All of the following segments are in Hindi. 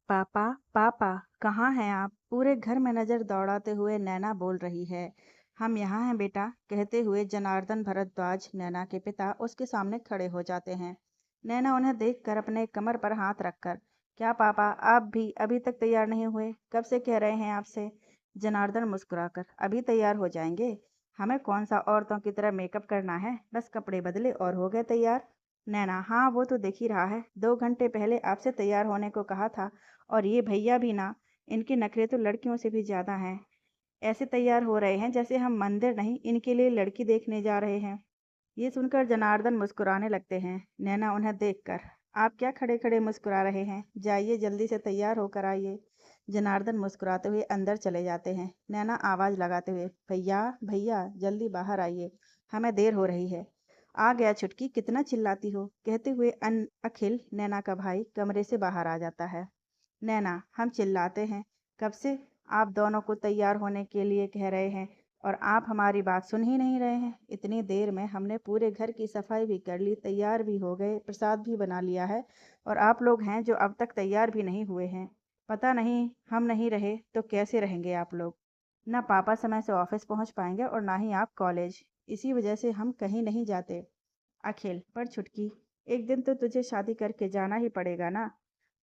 पापा, पापा, कहाँ हैं आप? पूरे घर में नजर दौड़ाते हुए नैना बोल रही है। हम यहाँ हैं बेटा, कहते हुए जनार्दन भरद्वाज, नैना के पिता, उसके सामने खड़े हो जाते हैं। नैना उन्हें देखकर अपने कमर पर हाथ रखकर, क्या पापा, आप भी अभी तक तैयार नहीं हुए? कब से कह रहे हैं आपसे? जनार्दन मुस्कुराकर, अभी तैयार हो जाएंगे। हमें कौन सा औरतों की तरह मेकअप करना है, बस कपड़े बदले और हो गए तैयार। नैना, हाँ वो तो देख ही रहा है, 2 घंटे पहले आपसे तैयार होने को कहा था। और ये भैया भी ना, इनके नखरे तो लड़कियों से भी ज़्यादा हैं। ऐसे तैयार हो रहे हैं जैसे हम मंदिर नहीं, इनके लिए लड़की देखने जा रहे हैं। ये सुनकर जनार्दन मुस्कुराने लगते हैं। नैना उन्हें देखकर, आप क्या खड़े खड़े मुस्कुरा रहे हैं? जाइए जल्दी से तैयार होकर आइए। जनार्दन मुस्कुराते हुए अंदर चले जाते हैं। नैना आवाज़ लगाते हुए, भैया भैया जल्दी बाहर आइए, हमें देर हो रही है। आ गया छुटकी, कितना चिल्लाती हो, कहते हुए अखिल, नैना का भाई, कमरे से बाहर आ जाता है। नैना, हम चिल्लाते हैं कब से, आप दोनों को तैयार होने के लिए कह रहे हैं और आप हमारी बात सुन ही नहीं रहे हैं। इतनी देर में हमने पूरे घर की सफाई भी कर ली, तैयार भी हो गए, प्रसाद भी बना लिया है, और आप लोग हैं जो अब तक तैयार भी नहीं हुए हैं। पता नहीं, हम नहीं रहे तो कैसे रहेंगे आप लोग? ना पापा समय से ऑफिस पहुंच पाएंगे और ना ही आप कॉलेज। इसी वजह से हम कहीं नहीं जाते। अखिल, पर छुटकी, एक दिन तो तुझे शादी करके जाना ही पड़ेगा ना।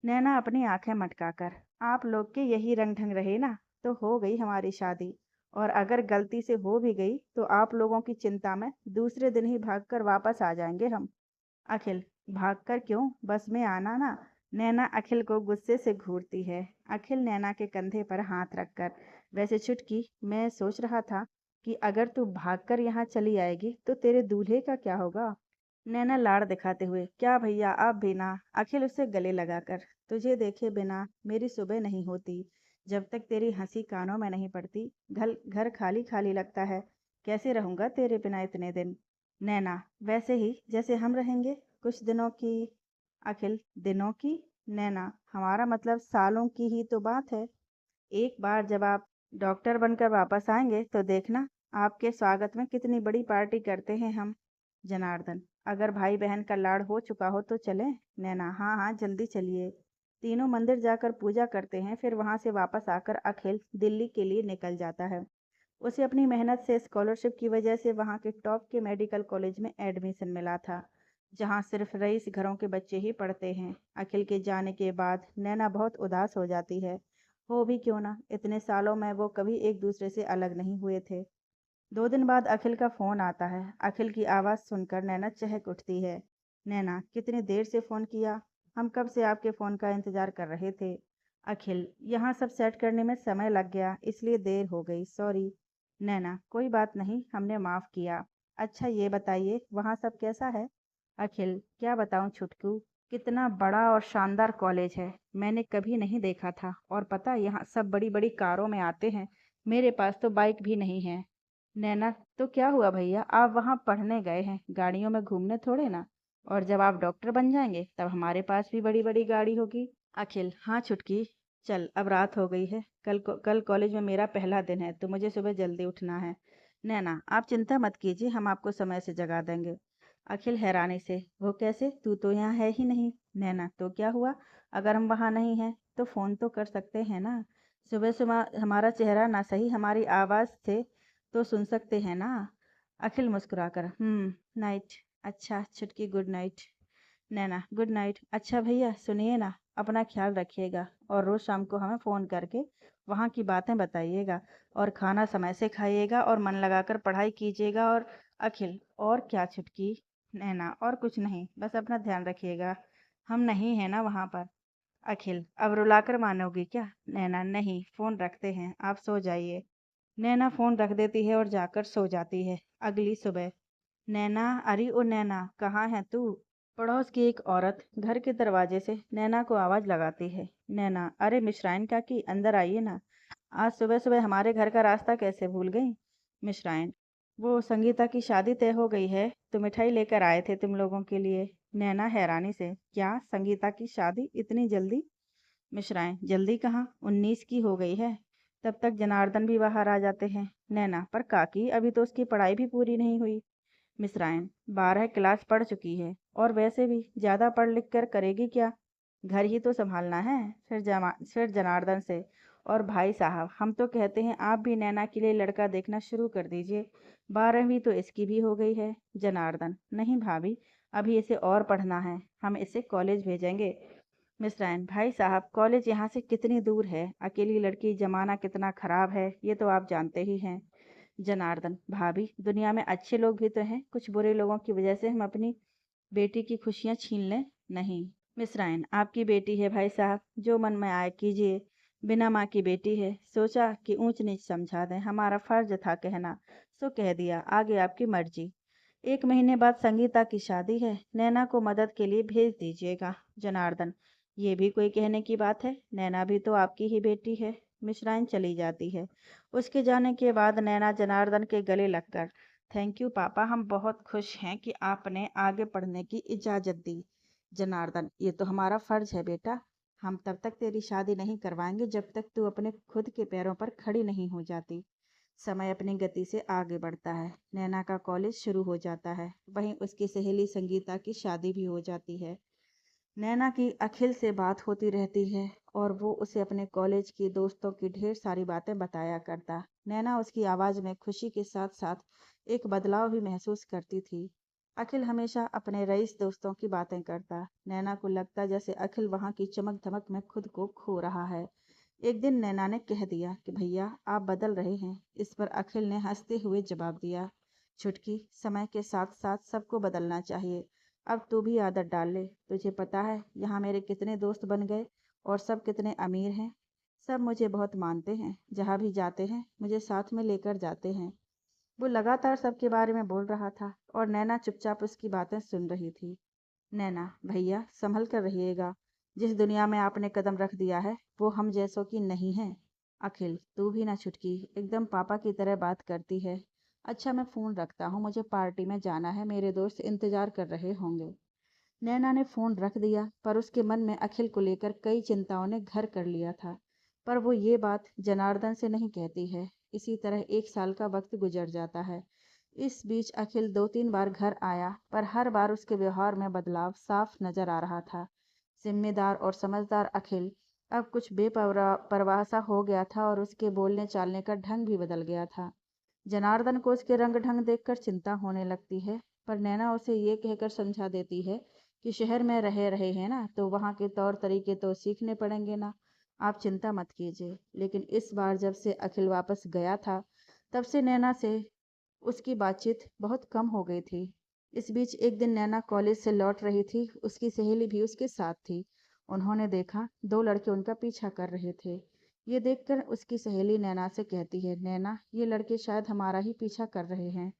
नैना अपनी आंखें मटकाकर, आप लोग के यही रंग ढंग रहे ना तो हो गई हमारी शादी। और अगर गलती से हो भी गई तो आप लोगों की चिंता में दूसरे दिन ही भागकर वापस आ जाएंगे हम। अखिल, भागकर क्यों, बस में आना ना। नैना अखिल को गुस्से से घूरती है। अखिल नैना के कंधे पर हाथ रखकर, वैसे छुटकी, मैं सोच रहा था कि अगर तू भागकर यहाँ चली आएगी तो तेरे दूल्हे का क्या होगा? नैना लाड़ दिखाते हुए, क्या भैया आप भी ना। अखिल उसे गले लगाकर, तुझे देखे बिना मेरी सुबह नहीं होती। जब तक तेरी हंसी कानों में नहीं पड़ती, घर घर खाली खाली लगता है। कैसे रहूंगा तेरे बिना इतने दिन? नैना, वैसे ही जैसे हम रहेंगे, कुछ दिनों की। अखिल, दिनों की? नैना, हमारा मतलब सालों की ही तो बात है। एक बार जब आप डॉक्टर बनकर वापस आएंगे तो देखना, आपके स्वागत में कितनी बड़ी पार्टी करते हैं हम। जनार्दन, अगर भाई बहन का लाड़ हो चुका हो तो चलें? नैना, हाँ हाँ जल्दी चलिए। तीनों मंदिर जाकर पूजा करते हैं, फिर वहां से वापस आकर अखिल दिल्ली के लिए निकल जाता है। उसे अपनी मेहनत से स्कॉलरशिप की वजह से वहाँ के टॉप के मेडिकल कॉलेज में एडमिशन मिला था, जहाँ सिर्फ रईस घरों के बच्चे ही पढ़ते हैं। अखिल के जाने के बाद नैना बहुत उदास हो जाती है। हो भी क्यों ना, इतने सालों में वो कभी एक दूसरे से अलग नहीं हुए थे। 2 दिन बाद अखिल का फ़ोन आता है। अखिल की आवाज़ सुनकर नैना चहक उठती है। नैना, कितनी देर से फ़ोन किया? हम कब से आपके फ़ोन का इंतज़ार कर रहे थे। अखिल, यहाँ सब सेट करने में समय लग गया, इसलिए देर हो गई, सॉरी। नैना, कोई बात नहीं, हमने माफ़ किया। अच्छा ये बताइए, वहाँ सब कैसा है? अखिल, क्या बताऊँ छुटकू, कितना बड़ा और शानदार कॉलेज है, मैंने कभी नहीं देखा था। और पता, यहाँ सब बड़ी बड़ी कारों में आते हैं, मेरे पास तो बाइक भी नहीं है। नैना, तो क्या हुआ भैया, आप वहाँ पढ़ने गए हैं, गाड़ियों में घूमने थोड़े ना। और जब आप डॉक्टर बन जाएंगे तब हमारे पास भी बड़ी बड़ी गाड़ी होगी। अखिल, हाँ छुटकी, चल अब रात हो गई है, कल कॉलेज में मेरा पहला दिन है तो मुझे सुबह जल्दी उठना है। नैना, आप चिंता मत कीजिए, हम आपको समय से जगा देंगे। अखिल हैरानी से, वो कैसे, तू तो यहाँ है ही नहीं। नैना, तो क्या हुआ, अगर हम वहाँ नहीं हैं तो फ़ोन तो कर सकते हैं ना। सुबह सुबह हमारा चेहरा ना सही, हमारी आवाज़ से तो सुन सकते हैं ना। अखिल मुस्कुराकर, नाइट। अच्छा छुटकी, गुड नाइट। नैना, गुड नाइट। अच्छा भैया सुनिए ना, अपना ख्याल रखिएगा और रोज़ शाम को हमें फ़ोन करके वहाँ की बातें बताइएगा, और खाना समय से खाइएगा और मन लगाकर पढ़ाई कीजिएगा। और अखिल, और क्या छुटकी? नैना, और कुछ नहीं, बस अपना ध्यान रखिएगा, हम नहीं हैं ना वहाँ पर। अखिल, अब रुलाकर मानोगी क्या? नैना, नहीं, फ़ोन रखते हैं, आप सो जाइए। नैना फ़ोन रख देती है और जाकर सो जाती है। अगली सुबह, नैना, अरे ओ नैना, कहाँ है तू? पड़ोस की एक औरत घर के दरवाजे से नैना को आवाज़ लगाती है। नैना, अरे मिश्राइन काकी, अंदर आइए ना, आज सुबह सुबह हमारे घर का रास्ता कैसे भूल गई? मिश्राइन, वो संगीता की शादी तय हो गई है तो मिठाई लेकर आए थे तुम लोगों के लिए। नैना हैरानी से, क्या संगीता की शादी इतनी जल्दी? मिश्राएं, जल्दी कहाँ, 19 की हो गई है। तब तक जनार्दन भी बाहर आ जाते हैं। नैना, पर काकी, अभी तो उसकी पढ़ाई भी पूरी नहीं हुई। मिश्राएं, 12 क्लास पढ़ चुकी है, और वैसे भी ज़्यादा पढ़ लिख कर करेगी क्या? घर ही तो संभालना है। फिर जनार्दन से, और भाई साहब हम तो कहते हैं आप भी नैना के लिए लड़का देखना शुरू कर दीजिए। 12वीं तो इसकी भी हो गई है। जनार्दन, नहीं भाभी, अभी इसे और पढ़ना है, हम इसे कॉलेज भेजेंगे। मिश्राइन, भाई साहब कॉलेज यहाँ से कितनी दूर है, अकेली लड़की, जमाना कितना खराब है ये तो आप जानते ही हैं। जनार्दन, भाभी दुनिया में अच्छे लोग भी तो हैं, कुछ बुरे लोगों की वजह से हम अपनी बेटी की खुशियाँ छीन लें? नहीं। मिश्राइन, आपकी बेटी है भाई साहब, जो मन में आए कीजिए। बिना माँ की बेटी है, सोचा कि ऊंच नीच समझा दें, हमारा फर्ज था कहना, सो कह दिया, आगे आपकी मर्जी। 1 महीने बाद संगीता की शादी है, नैना को मदद के लिए भेज दीजिएगा। जनार्दन, ये भी कोई कहने की बात है, नैना भी तो आपकी ही बेटी है। मिश्राइन चली जाती है। उसके जाने के बाद नैना जनार्दन के गले लगकर, थैंक यू पापा, हम बहुत खुश हैं कि आपने आगे पढ़ने की इजाज़त दी। जनार्दन, ये तो हमारा फर्ज है बेटा, हम तब तक तेरी शादी नहीं करवाएंगे जब तक तू अपने खुद के पैरों पर खड़ी नहीं हो जाती। समय अपनी गति से आगे बढ़ता है। नैना का कॉलेज शुरू हो जाता है, वहीं उसकी सहेली संगीता की शादी भी हो जाती है। नैना की अखिल से बात होती रहती है और वो उसे अपने कॉलेज की दोस्तों की ढेर सारी बातें बताया करता। नैना उसकी आवाज़ में खुशी के साथ साथ एक बदलाव भी महसूस करती थी। अखिल हमेशा अपने रईस दोस्तों की बातें करता। नैना को लगता जैसे अखिल वहाँ की चमक धमक में खुद को खो रहा है। एक दिन नैना ने कह दिया कि भैया आप बदल रहे हैं। इस पर अखिल ने हंसते हुए जवाब दिया, छुटकी, समय के साथ साथ सबको बदलना चाहिए। अब तू भी आदत डाल ले। तुझे पता है यहाँ मेरे कितने दोस्त बन गए और सब कितने अमीर हैं। सब मुझे बहुत मानते हैं, जहाँ भी जाते हैं मुझे साथ में लेकर जाते हैं। वो लगातार सबके बारे में बोल रहा था और नैना चुपचाप उसकी बातें सुन रही थी। नैना, भैया संभल कर रहिएगा। जिस दुनिया में आपने कदम रख दिया है वो हम जैसों की नहीं है। अखिल, तू भी ना छुटकी, एकदम पापा की तरह बात करती है। अच्छा मैं फ़ोन रखता हूँ, मुझे पार्टी में जाना है, मेरे दोस्त इंतज़ार कर रहे होंगे। नैना ने फ़ोन रख दिया, पर उसके मन में अखिल को लेकर कई चिंताओं ने घर कर लिया था। पर वो ये बात जनार्दन से नहीं कहती है। इसी तरह 1 साल का वक्त गुजर जाता है। इस बीच अखिल 2-3 बार घर आया, पर हर बार उसके व्यवहार में बदलाव साफ नजर आ रहा था। जिम्मेदार और समझदार अखिल अब कुछ बेपरवाह सा हो गया था और उसके बोलने चालने का ढंग भी बदल गया था। जनार्दन को उसके रंग ढंग देखकर चिंता होने लगती है, पर नैना उसे ये कहकर समझा देती है कि शहर में रह रहे हैं ना, तो वहाँ के तौर तरीके तो सीखने पड़ेंगे ना, आप चिंता मत कीजिए। लेकिन इस बार जब से अखिल वापस गया था, तब से नैना से उसकी बातचीत बहुत कम हो गई थी। इस बीच एक दिन नैना कॉलेज से लौट रही थी, उसकी सहेली भी उसके साथ थी। उन्होंने देखा 2 लड़के उनका पीछा कर रहे थे। ये देखकर उसकी सहेली नैना से कहती है, नैना ये लड़के शायद हमारा ही पीछा कर रहे हैं।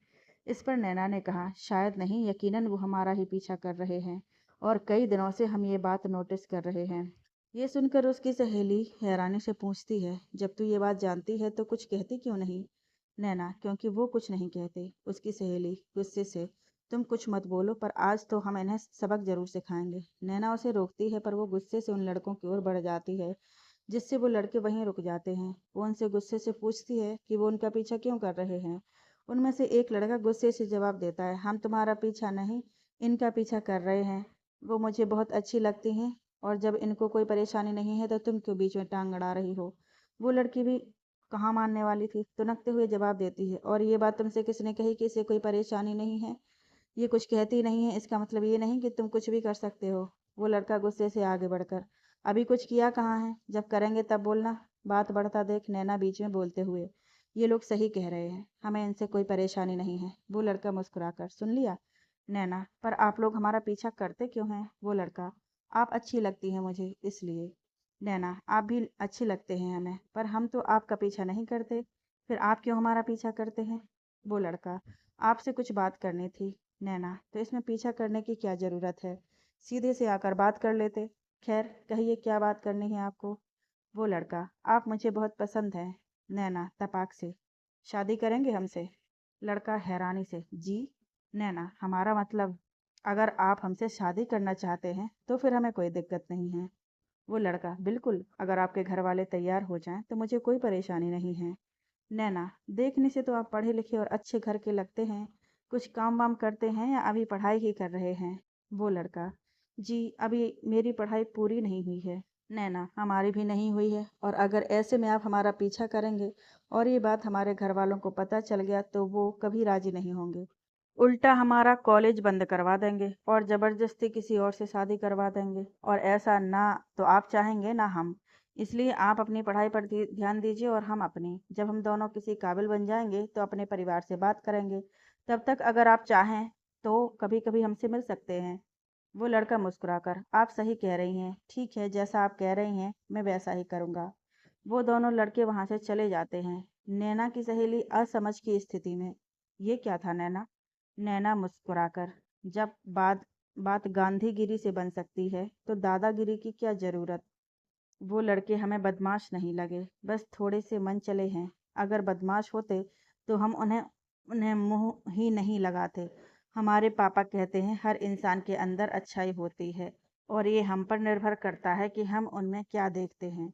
इस पर नैना ने कहा, शायद नहीं, यकीनन वो हमारा ही पीछा कर रहे हैं और कई दिनों से हम ये बात नोटिस कर रहे हैं। ये सुनकर उसकी सहेली हैरानी से पूछती है, जब तू ये बात जानती है तो कुछ कहती क्यों नहीं? नैना, क्योंकि वो कुछ नहीं कहते। उसकी सहेली गुस्से से, तुम कुछ मत बोलो, पर आज तो हम इन्हें सबक जरूर सिखाएंगे। नैना उसे रोकती है, पर वो गुस्से से उन लड़कों की ओर बढ़ जाती है, जिससे वो लड़के वहीं रुक जाते हैं। वो उनसे गुस्से से पूछती है कि वो उनका पीछा क्यों कर रहे हैं। उनमें से एक लड़का गुस्से से जवाब देता है, हम तुम्हारा पीछा नहीं, इनका पीछा कर रहे हैं। वो मुझे बहुत अच्छी लगती हैं और जब इनको कोई परेशानी नहीं है तो तुम क्यों बीच में टांग अड़ा रही हो? वो लड़की भी कहाँ मानने वाली थी, तुनकते हुए जवाब देती है, और ये बात तुमसे किसने कही कि इसे कोई परेशानी नहीं है? ये कुछ कहती नहीं है, इसका मतलब ये नहीं कि तुम कुछ भी कर सकते हो। वो लड़का गुस्से से आगे बढ़कर, अभी कुछ किया कहाँ है, जब करेंगे तब बोलना। बात बढ़ता देख नैना बीच में बोलते हुए, ये लोग सही कह रहे हैं, हमें इनसे कोई परेशानी नहीं है। वो लड़का मुस्कुराकर, सुन लिया नैना, पर आप लोग हमारा पीछा करते क्यों हैं? वो लड़का, आप अच्छी लगती हैं मुझे इसलिए। नैना, आप भी अच्छे लगते हैं हमें, पर हम तो आपका पीछा नहीं करते, फिर आप क्यों हमारा पीछा करते हैं? वो लड़का, आपसे कुछ बात करनी थी। नैना, तो इसमें पीछा करने की क्या ज़रूरत है, सीधे से आकर बात कर लेते। खैर कहिए क्या बात करनी है आपको? वो लड़का, आप मुझे बहुत पसंद हैं। नैना तपाक से, शादी करेंगे हमसे? लड़का हैरानी से, जी? नैना, हमारा मतलब, अगर आप हमसे शादी करना चाहते हैं तो फिर हमें कोई दिक्कत नहीं है। वो लड़का, बिल्कुल, अगर आपके घर वाले तैयार हो जाएं तो मुझे कोई परेशानी नहीं है। नैना, देखने से तो आप पढ़े लिखे और अच्छे घर के लगते हैं, कुछ काम वाम करते हैं या अभी पढ़ाई ही कर रहे हैं? वो लड़का, जी, अभी मेरी पढ़ाई पूरी नहीं हुई है। नैना, हमारी भी नहीं हुई है, और अगर ऐसे में आप हमारा पीछा करेंगे और ये बात हमारे घर वालों को पता चल गया तो वो कभी राजी नहीं होंगे। उल्टा हमारा कॉलेज बंद करवा देंगे और ज़बरदस्ती किसी और से शादी करवा देंगे, और ऐसा ना तो आप चाहेंगे ना हम। इसलिए आप अपनी पढ़ाई पर ध्यान दीजिए और हम अपनी। जब हम दोनों किसी काबिल बन जाएंगे तो अपने परिवार से बात करेंगे। तब तक अगर आप चाहें तो कभी कभी हमसे मिल सकते हैं। वो लड़का मुस्कुराकर, आप सही कह रही हैं, ठीक है, जैसा आप कह रही हैं मैं वैसा ही करूँगा। वो दोनों लड़के वहाँ से चले जाते हैं। नैना की सहेली असमझ की स्थिति में, ये क्या था नैना? नैना मुस्कुराकर, जब बात बात गांधीगिरी से बन सकती है तो दादागिरी की क्या जरूरत। वो लड़के हमें बदमाश नहीं लगे, बस थोड़े से मन चले हैं। अगर बदमाश होते तो हम उन्हें उन्हें मुंह ही नहीं लगाते। हमारे पापा कहते हैं हर इंसान के अंदर अच्छाई होती है, और ये हम पर निर्भर करता है कि हम उनमें क्या देखते हैं।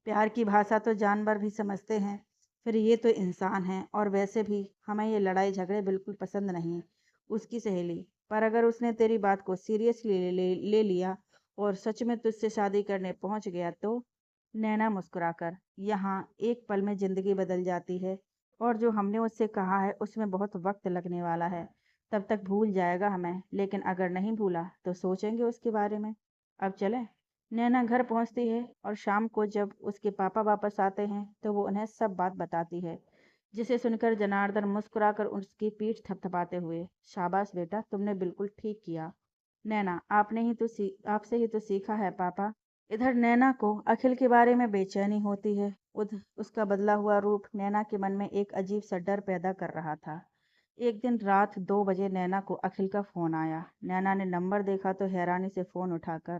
प्यार की भाषा तो जानवर भी समझते हैं, फिर ये तो इंसान हैं। और वैसे भी हमें ये लड़ाई झगड़े बिल्कुल पसंद नहीं। उसकी सहेली, पर अगर उसने तेरी बात को सीरियसली ले लिया और सच में तुझसे शादी करने पहुंच गया तो? नैना मुस्कुराकर, यहाँ एक पल में जिंदगी बदल जाती है, और जो हमने उससे कहा है उसमें बहुत वक्त लगने वाला है। तब तक भूल जाएगा हमें, लेकिन अगर नहीं भूला तो सोचेंगे उसके बारे में। अब चलें। नैना घर पहुंचती है और शाम को जब उसके पापा वापस आते हैं तो वो उन्हें सब बात बताती है, जिसे सुनकर जनार्दन मुस्कुराकर उसकी पीठ थपथपाते हुए, शाबाश बेटा, तुमने बिल्कुल ठीक किया। नैना, आपसे ही तो सीखा है पापा। इधर नैना को अखिल के बारे में बेचैनी होती है। उधर उसका बदला हुआ रूप नैना के मन में एक अजीब सा डर पैदा कर रहा था। एक दिन रात 2 बजे नैना को अखिल का फोन आया। नैना ने नंबर देखा तो हैरानी से फोन उठाकर,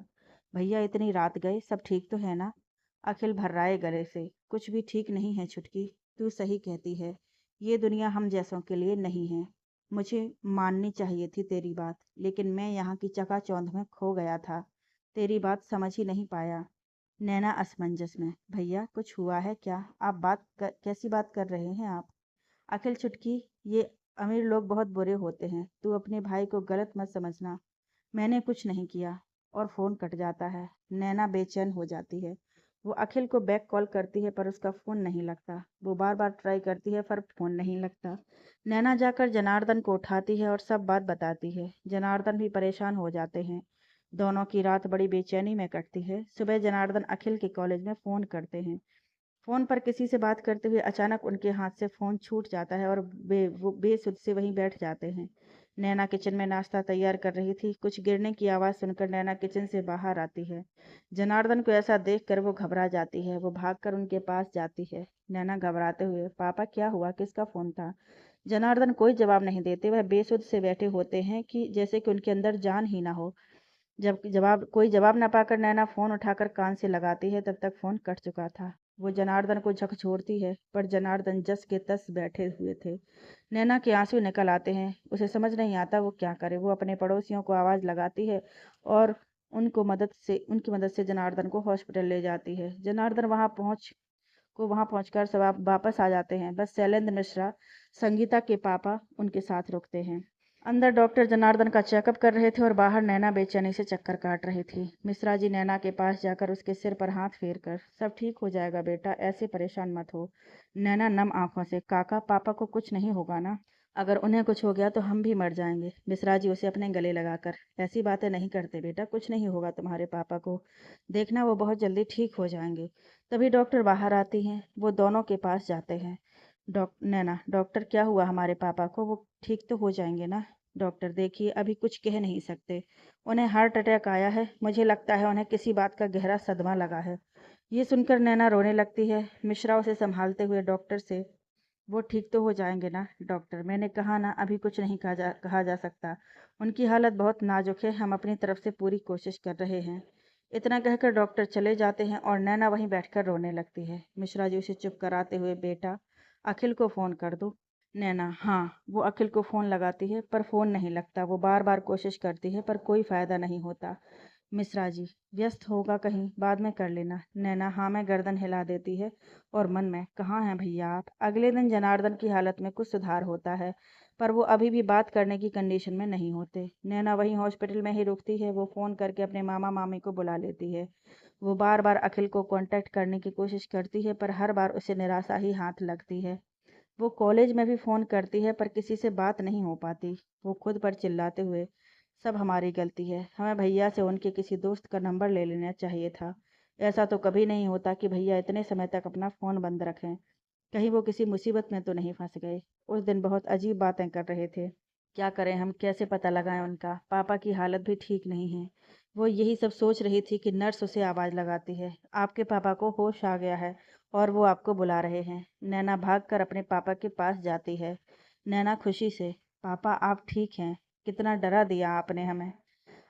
भैया इतनी रात गए, सब ठीक तो है ना? अखिल भर्राए गले से, कुछ भी ठीक नहीं है छुटकी, तू सही कहती है। ये दुनिया हम जैसों के लिए नहीं है। मुझे माननी चाहिए थी तेरी बात, लेकिन मैं यहाँ की चकाचौंध में खो गया था। तेरी बात समझ ही नहीं पाया। नैना असमंजस में, भैया कुछ हुआ है क्या? कैसी बात कर रहे हैं आप? अखिल, चुटकी, ये अमीर लोग बहुत बुरे होते हैं, तू अपने भाई को गलत मत समझना। मैंने कुछ नहीं किया। और फोन कट जाता है। नैना बेचैन हो जाती है। वो अखिल को बैक कॉल करती है पर उसका फोन नहीं लगता। वो बार बार ट्राई करती है पर फोन नहीं लगता। नैना जाकर जनार्दन को उठाती है और सब बात बताती है। जनार्दन भी परेशान हो जाते हैं। दोनों की रात बड़ी बेचैनी में कटती है। सुबह जनार्दन अखिल के कॉलेज में फ़ोन करते हैं। फ़ोन पर किसी से बात करते हुए अचानक उनके हाथ से फ़ोन छूट जाता है और वो बेसुध से वहीं बैठ जाते हैं। नैना किचन में नाश्ता तैयार कर रही थी। कुछ गिरने की आवाज़ सुनकर नैना किचन से बाहर आती है। जनार्दन को ऐसा देखकर वो घबरा जाती है। वो भागकर उनके पास जाती है। नैना घबराते हुए, पापा क्या हुआ, किसका फ़ोन था? जनार्दन कोई जवाब नहीं देते। वह बेसुध से बैठे होते हैं कि जैसे कि उनके अंदर जान ही ना हो। जब कोई जवाब न पाकर नैना फ़ोन उठाकर कान से लगाती है, तब तक फ़ोन कट चुका था। वो जनार्दन को झकझोरती है, पर जनार्दन जस के तस बैठे हुए थे। नैना के आंसू निकल आते हैं। उसे समझ नहीं आता वो क्या करे। वो अपने पड़ोसियों को आवाज़ लगाती है और उनकी मदद से जनार्दन को हॉस्पिटल ले जाती है। जनार्दन वहाँ पहुंचकर सब वापस आ जाते हैं। बस शैलेंद्र मिश्रा, संगीता के पापा, उनके साथ रुकते हैं। अंदर डॉक्टर जनार्दन का चेकअप कर रहे थे और बाहर नैना बेचैनी से चक्कर काट रही थी। मिश्रा जी नैना के पास जाकर उसके सिर पर हाथ फेर कर, सब ठीक हो जाएगा बेटा, ऐसे परेशान मत हो। नैना नम आंखों से, काका, पापा को कुछ नहीं होगा ना? अगर उन्हें कुछ हो गया तो हम भी मर जाएंगे। मिश्रा जी उसे अपने गले लगाकर, ऐसी बातें नहीं करते बेटा, कुछ नहीं होगा तुम्हारे पापा को। देखना, वो बहुत जल्दी ठीक हो जाएंगे। तभी डॉक्टर बाहर आती हैं। वो दोनों के पास जाते हैं। नैना, डॉक्टर, क्या हुआ हमारे पापा को? वो ठीक तो हो जाएंगे ना? डॉक्टर, देखिए, अभी कुछ कह नहीं सकते। उन्हें हार्ट अटैक आया है। मुझे लगता है उन्हें किसी बात का गहरा सदमा लगा है। ये सुनकर नैना रोने लगती है। मिश्रा उसे संभालते हुए डॉक्टर से, वो ठीक तो हो जाएंगे ना? डॉक्टर, मैंने कहा ना, अभी कुछ नहीं कहा जा सकता। उनकी हालत बहुत नाजुक है। हम अपनी तरफ से पूरी कोशिश कर रहे हैं। इतना कहकर डॉक्टर चले जाते हैं और नैना वहीं बैठकर रोने लगती है। मिश्रा जी उसे चुप कराते हुए, बेटा, अखिल को फ़ोन कर दो। नैना, हाँ। वो अखिल को फ़ोन लगाती है पर फ़ोन नहीं लगता। वो बार बार कोशिश करती है पर कोई फ़ायदा नहीं होता। मिश्रा जी, व्यस्त होगा कहीं, बाद में कर लेना। नैना हाँ में गर्दन हिला देती है और मन में, कहाँ हैं भैया आप? अगले दिन जनार्दन की हालत में कुछ सुधार होता है। पर वो अभी भी बात करने की कंडीशन में नहीं होते। नैना वहीं हॉस्पिटल में ही रुकती है। वो फ़ोन करके अपने मामा मामी को बुला लेती है। वो बार बार अखिल को कांटेक्ट करने की कोशिश करती है, पर हर बार उसे निराशा ही हाथ लगती है। वो कॉलेज में भी फ़ोन करती है, पर किसी से बात नहीं हो पाती। वो खुद पर चिल्लाते हुए, सब हमारी गलती है, हमें भैया से उनके किसी दोस्त का नंबर ले लेना चाहिए था। ऐसा तो कभी नहीं होता कि भैया इतने समय तक अपना फ़ोन बंद रखें। कहीं वो किसी मुसीबत में तो नहीं फंस गए। उस दिन बहुत अजीब बातें कर रहे थे। क्या करें, हम कैसे पता लगाएं उनका? पापा की हालत भी ठीक नहीं है। वो यही सब सोच रही थी कि नर्स उसे आवाज़ लगाती है, आपके पापा को होश आ गया है और वो आपको बुला रहे हैं। नैना भागकर अपने पापा के पास जाती है। नैना खुशी से, पापा आप ठीक हैं? कितना डरा दिया आपने हमें।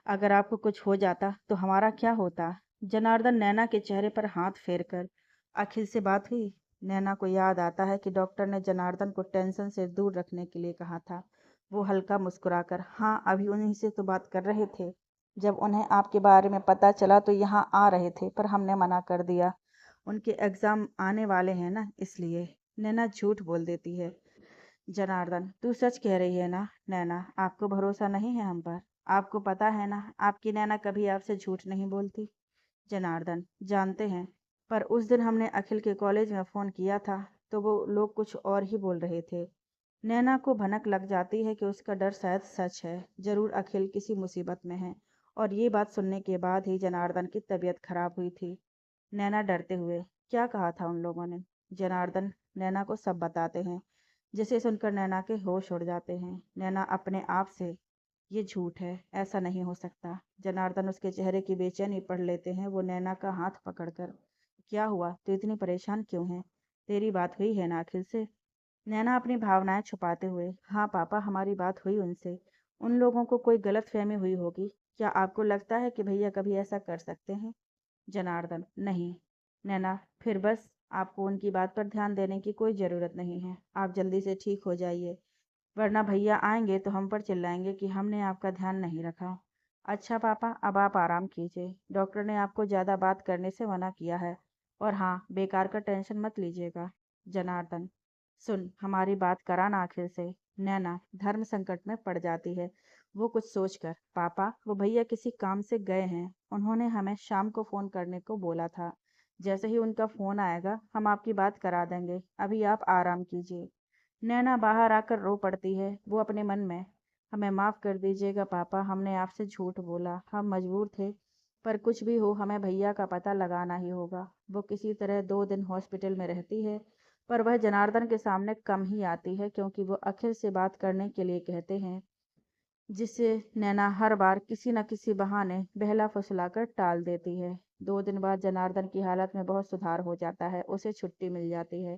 अगर आपको कुछ हो जाता तो हमारा क्या होता? जनार्दन नैना के चेहरे पर हाथ फेरकर, अखिल से बात हुई? नैना को याद आता है कि डॉक्टर ने जनार्दन को टेंशन से दूर रखने के लिए कहा था। वो हल्का मुस्कुराकर, हाँ अभी उन्हीं से तो बात कर रहे थे। जब उन्हें आपके बारे में पता चला तो यहाँ आ रहे थे, पर हमने मना कर दिया। उनके एग्ज़ाम आने वाले हैं ना, इसलिए। नैना झूठ बोल देती है। जनार्दन, तू सच कह रही है ना? नैना, आपको भरोसा नहीं है हम पर? आपको पता है ना, आपकी नैना कभी आपसे झूठ नहीं बोलती। जनार्दन, जानते हैं, पर उस दिन हमने अखिल के कॉलेज में फ़ोन किया था तो वो लोग कुछ और ही बोल रहे थे। नैना को भनक लग जाती है कि उसका डर शायद सच है। जरूर अखिल किसी मुसीबत में है। और ये बात सुनने के बाद ही जनार्दन की तबीयत खराब हुई थी। नैना डरते हुए, क्या कहा था उन लोगों ने? जनार्दन नैना को सब बताते हैं, जिसे सुनकर नैना के होश उड़ जाते हैं। नैना अपने आप से, ये झूठ है, ऐसा नहीं हो सकता। जनार्दन उसके चेहरे की बेचैनी पढ़ लेते हैं। वो नैना का हाथ पकड़कर, क्या हुआ, तो इतनी परेशान क्यों है? तेरी बात हुई है ना अखिल से? नैना अपनी भावनाएं छुपाते हुए, हाँ पापा हमारी बात हुई उनसे। उन लोगों को कोई गलत फहमी हुई होगी। क्या आपको लगता है कि भैया कभी ऐसा कर सकते हैं? जनार्दन, नहीं। नैना, फिर बस आपको उनकी बात पर ध्यान देने की कोई ज़रूरत नहीं है। आप जल्दी से ठीक हो जाइए, वरना भैया आएंगे तो हम पर चिल्लाएंगे कि हमने आपका ध्यान नहीं रखा। अच्छा पापा, अब आप आराम कीजिए। डॉक्टर ने आपको ज़्यादा बात करने से मना किया है। और हाँ, बेकार का टेंशन मत लीजिएगा। जनार्दन, सुन हमारी बात करा ना आखिर से। नैना धर्म संकट में पड़ जाती है। वो कुछ सोचकर, पापा वो भैया किसी काम से गए हैं, उन्होंने हमें शाम को फ़ोन करने को बोला था। जैसे ही उनका फ़ोन आएगा हम आपकी बात करा देंगे। अभी आप आराम कीजिए। नैना बाहर आकर रो पड़ती है। वो अपने मन में, हमें माफ़ कर दीजिएगा पापा, हमने आपसे झूठ बोला, हम मजबूर थे। पर कुछ भी हो, हमें भैया का पता लगाना ही होगा। वो किसी तरह 2 दिन हॉस्पिटल में रहती है, पर वह जनार्दन के सामने कम ही आती है, क्योंकि वो अखिल से बात करने के लिए कहते हैं, जिससे नैना हर बार किसी न किसी बहाने बहला फुसलाकर टाल देती है। 2 दिन बाद जनार्दन की हालत में बहुत सुधार हो जाता है। उसे छुट्टी मिल जाती है।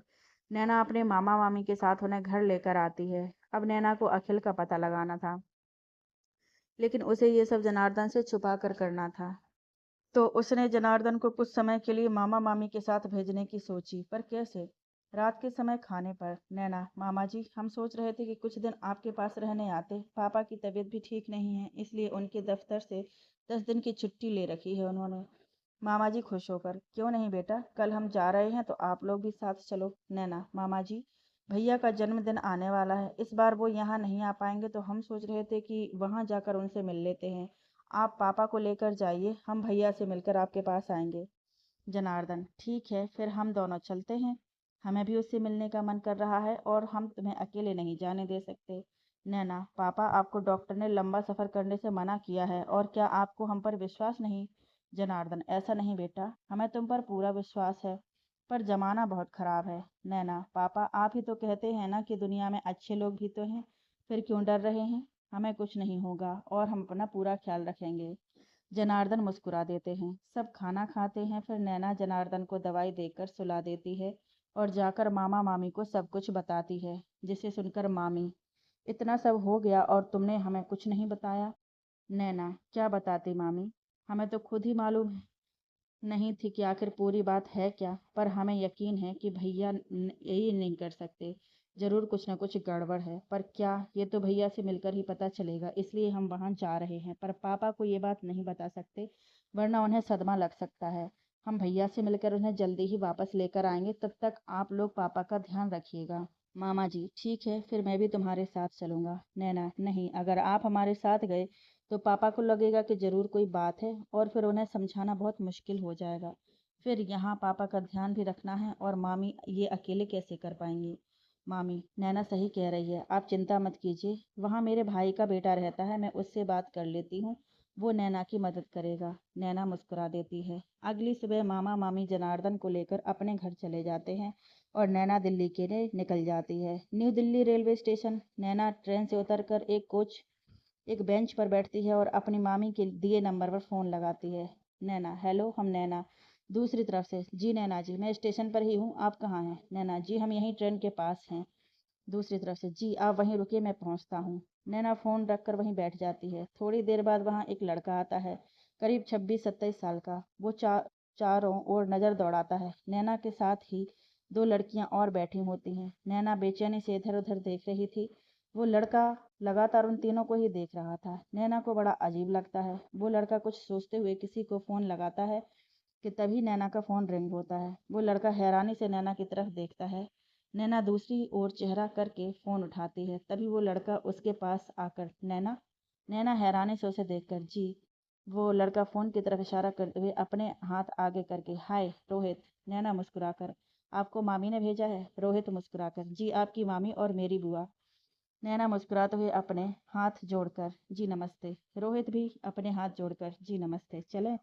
नैना अपने मामा मामी के साथ उन्हें घर लेकर आती है। अब नैना को अखिल का पता लगाना था, लेकिन उसे ये सब जनार्दन से छुपा कर करना था। तो उसने जनार्दन को कुछ समय के लिए मामा मामी के साथ भेजने की सोची, पर कैसे? रात के समय खाने पर, नैना, मामा जी हम सोच रहे थे कि कुछ दिन आपके पास रहने आते। पापा की तबीयत भी ठीक नहीं है, इसलिए उनके दफ्तर से 10 दिन की छुट्टी ले रखी है उन्होंने। मामा जी खुश होकर, क्यों नहीं बेटा, कल हम जा रहे हैं तो आप लोग भी साथ चलो। नैना, मामा जी भैया का जन्मदिन आने वाला है, इस बार वो यहाँ नहीं आ पाएंगे तो हम सोच रहे थे कि वहाँ जाकर उनसे मिल लेते हैं। आप पापा को लेकर जाइए, हम भैया से मिलकर आपके पास आएंगे। जनार्दन, ठीक है, फिर हम दोनों चलते हैं। हमें भी उससे मिलने का मन कर रहा है और हम तुम्हें अकेले नहीं जाने दे सकते। नैना, पापा आपको डॉक्टर ने लंबा सफ़र करने से मना किया है, और क्या आपको हम पर विश्वास नहीं? जनार्दन, ऐसा नहीं बेटा, हमें तुम पर पूरा विश्वास है, पर ज़माना बहुत ख़राब है। नैना, पापा आप ही तो कहते हैं ना कि दुनिया में अच्छे लोग भी तो हैं, फिर क्यों डर रहे हैं? हमें कुछ नहीं होगा और हम अपना पूरा ख्याल रखेंगे। जनार्दन मुस्कुरा देते हैं। सब खाना खाते हैं। फिर नैना जनार्दन को दवाई देकर सुला देती है और जाकर मामा मामी को सब कुछ बताती है, जिसे सुनकर मामी, इतना सब हो गया और तुमने हमें कुछ नहीं बताया? नैना, क्या बताती मामी, हमें तो खुद ही मालूम नहीं थी कि आखिर पूरी बात है क्या, पर हमें यकीन है कि भैया यही नहीं कर सकते। ज़रूर कुछ न कुछ गड़बड़ है, पर क्या, ये तो भैया से मिलकर ही पता चलेगा, इसलिए हम वहाँ जा रहे हैं। पर पापा को ये बात नहीं बता सकते, वरना उन्हें सदमा लग सकता है। हम भैया से मिलकर उन्हें जल्दी ही वापस लेकर आएंगे, तब तक आप लोग पापा का ध्यान रखिएगा। मामा जी ठीक है, फिर मैं भी तुम्हारे साथ चलूंगा। नैना नहीं, अगर आप हमारे साथ गए तो पापा को लगेगा कि जरूर कोई बात है और फिर उन्हें समझाना बहुत मुश्किल हो जाएगा। फिर यहाँ पापा का ध्यान भी रखना है और मामी ये अकेले कैसे कर पाएंगी। मामी नैना सही कह रही है, आप चिंता मत कीजिए, वहाँ मेरे भाई का बेटा रहता है, मैं उससे बात कर लेती हूँ, वो नैना की मदद करेगा। नैना मुस्कुरा देती है। अगली सुबह मामा मामी जनार्दन को लेकर अपने घर चले जाते हैं और नैना दिल्ली के लिए निकल जाती है। New Delhi railway station. Naina train से उतरकर एक बेंच पर बैठती है और अपनी मामी के दिए नंबर पर फ़ोन लगाती है। नैना हेलो, हम नैना। दूसरी तरफ से जी नैना जी, मैं स्टेशन पर ही हूँ, आप कहाँ हैं। नैना जी हम यहीं ट्रेन के पास हैं। दूसरी तरफ से जी आप वहीं रुकिए, मैं पहुँचता हूँ। नैना फ़ोन रखकर वहीं बैठ जाती है। थोड़ी देर बाद वहाँ एक लड़का आता है, करीब 26-27 साल का। वो चारों ओर नज़र दौड़ाता है। नैना के साथ ही दो लड़कियां और बैठी होती हैं। नैना बेचैनी से इधर उधर देख रही थी। वो लड़का लगातार उन तीनों को ही देख रहा था। नैना को बड़ा अजीब लगता है। वो लड़का कुछ सोचते हुए किसी को फ़ोन लगाता है कि तभी नैना का फ़ोन रिंग होता है। वो लड़का हैरानी से नैना की तरफ देखता है। नैना दूसरी ओर चेहरा करके फ़ोन उठाती है। तभी वो लड़का उसके पास आकर नैना। नैना हैरानी से उसे देखकर जी। वो लड़का फ़ोन की तरफ इशारा करते हुए अपने हाथ आगे करके हाय रोहित। नैना मुस्कुराकर आपको मामी ने भेजा है। रोहित मुस्कुराकर जी आपकी मामी और मेरी बुआ। नैना मुस्कुराते हुए अपने हाथ जोड़कर जी नमस्ते। रोहित भी अपने हाथ जोड़कर जी नमस्ते। चलें।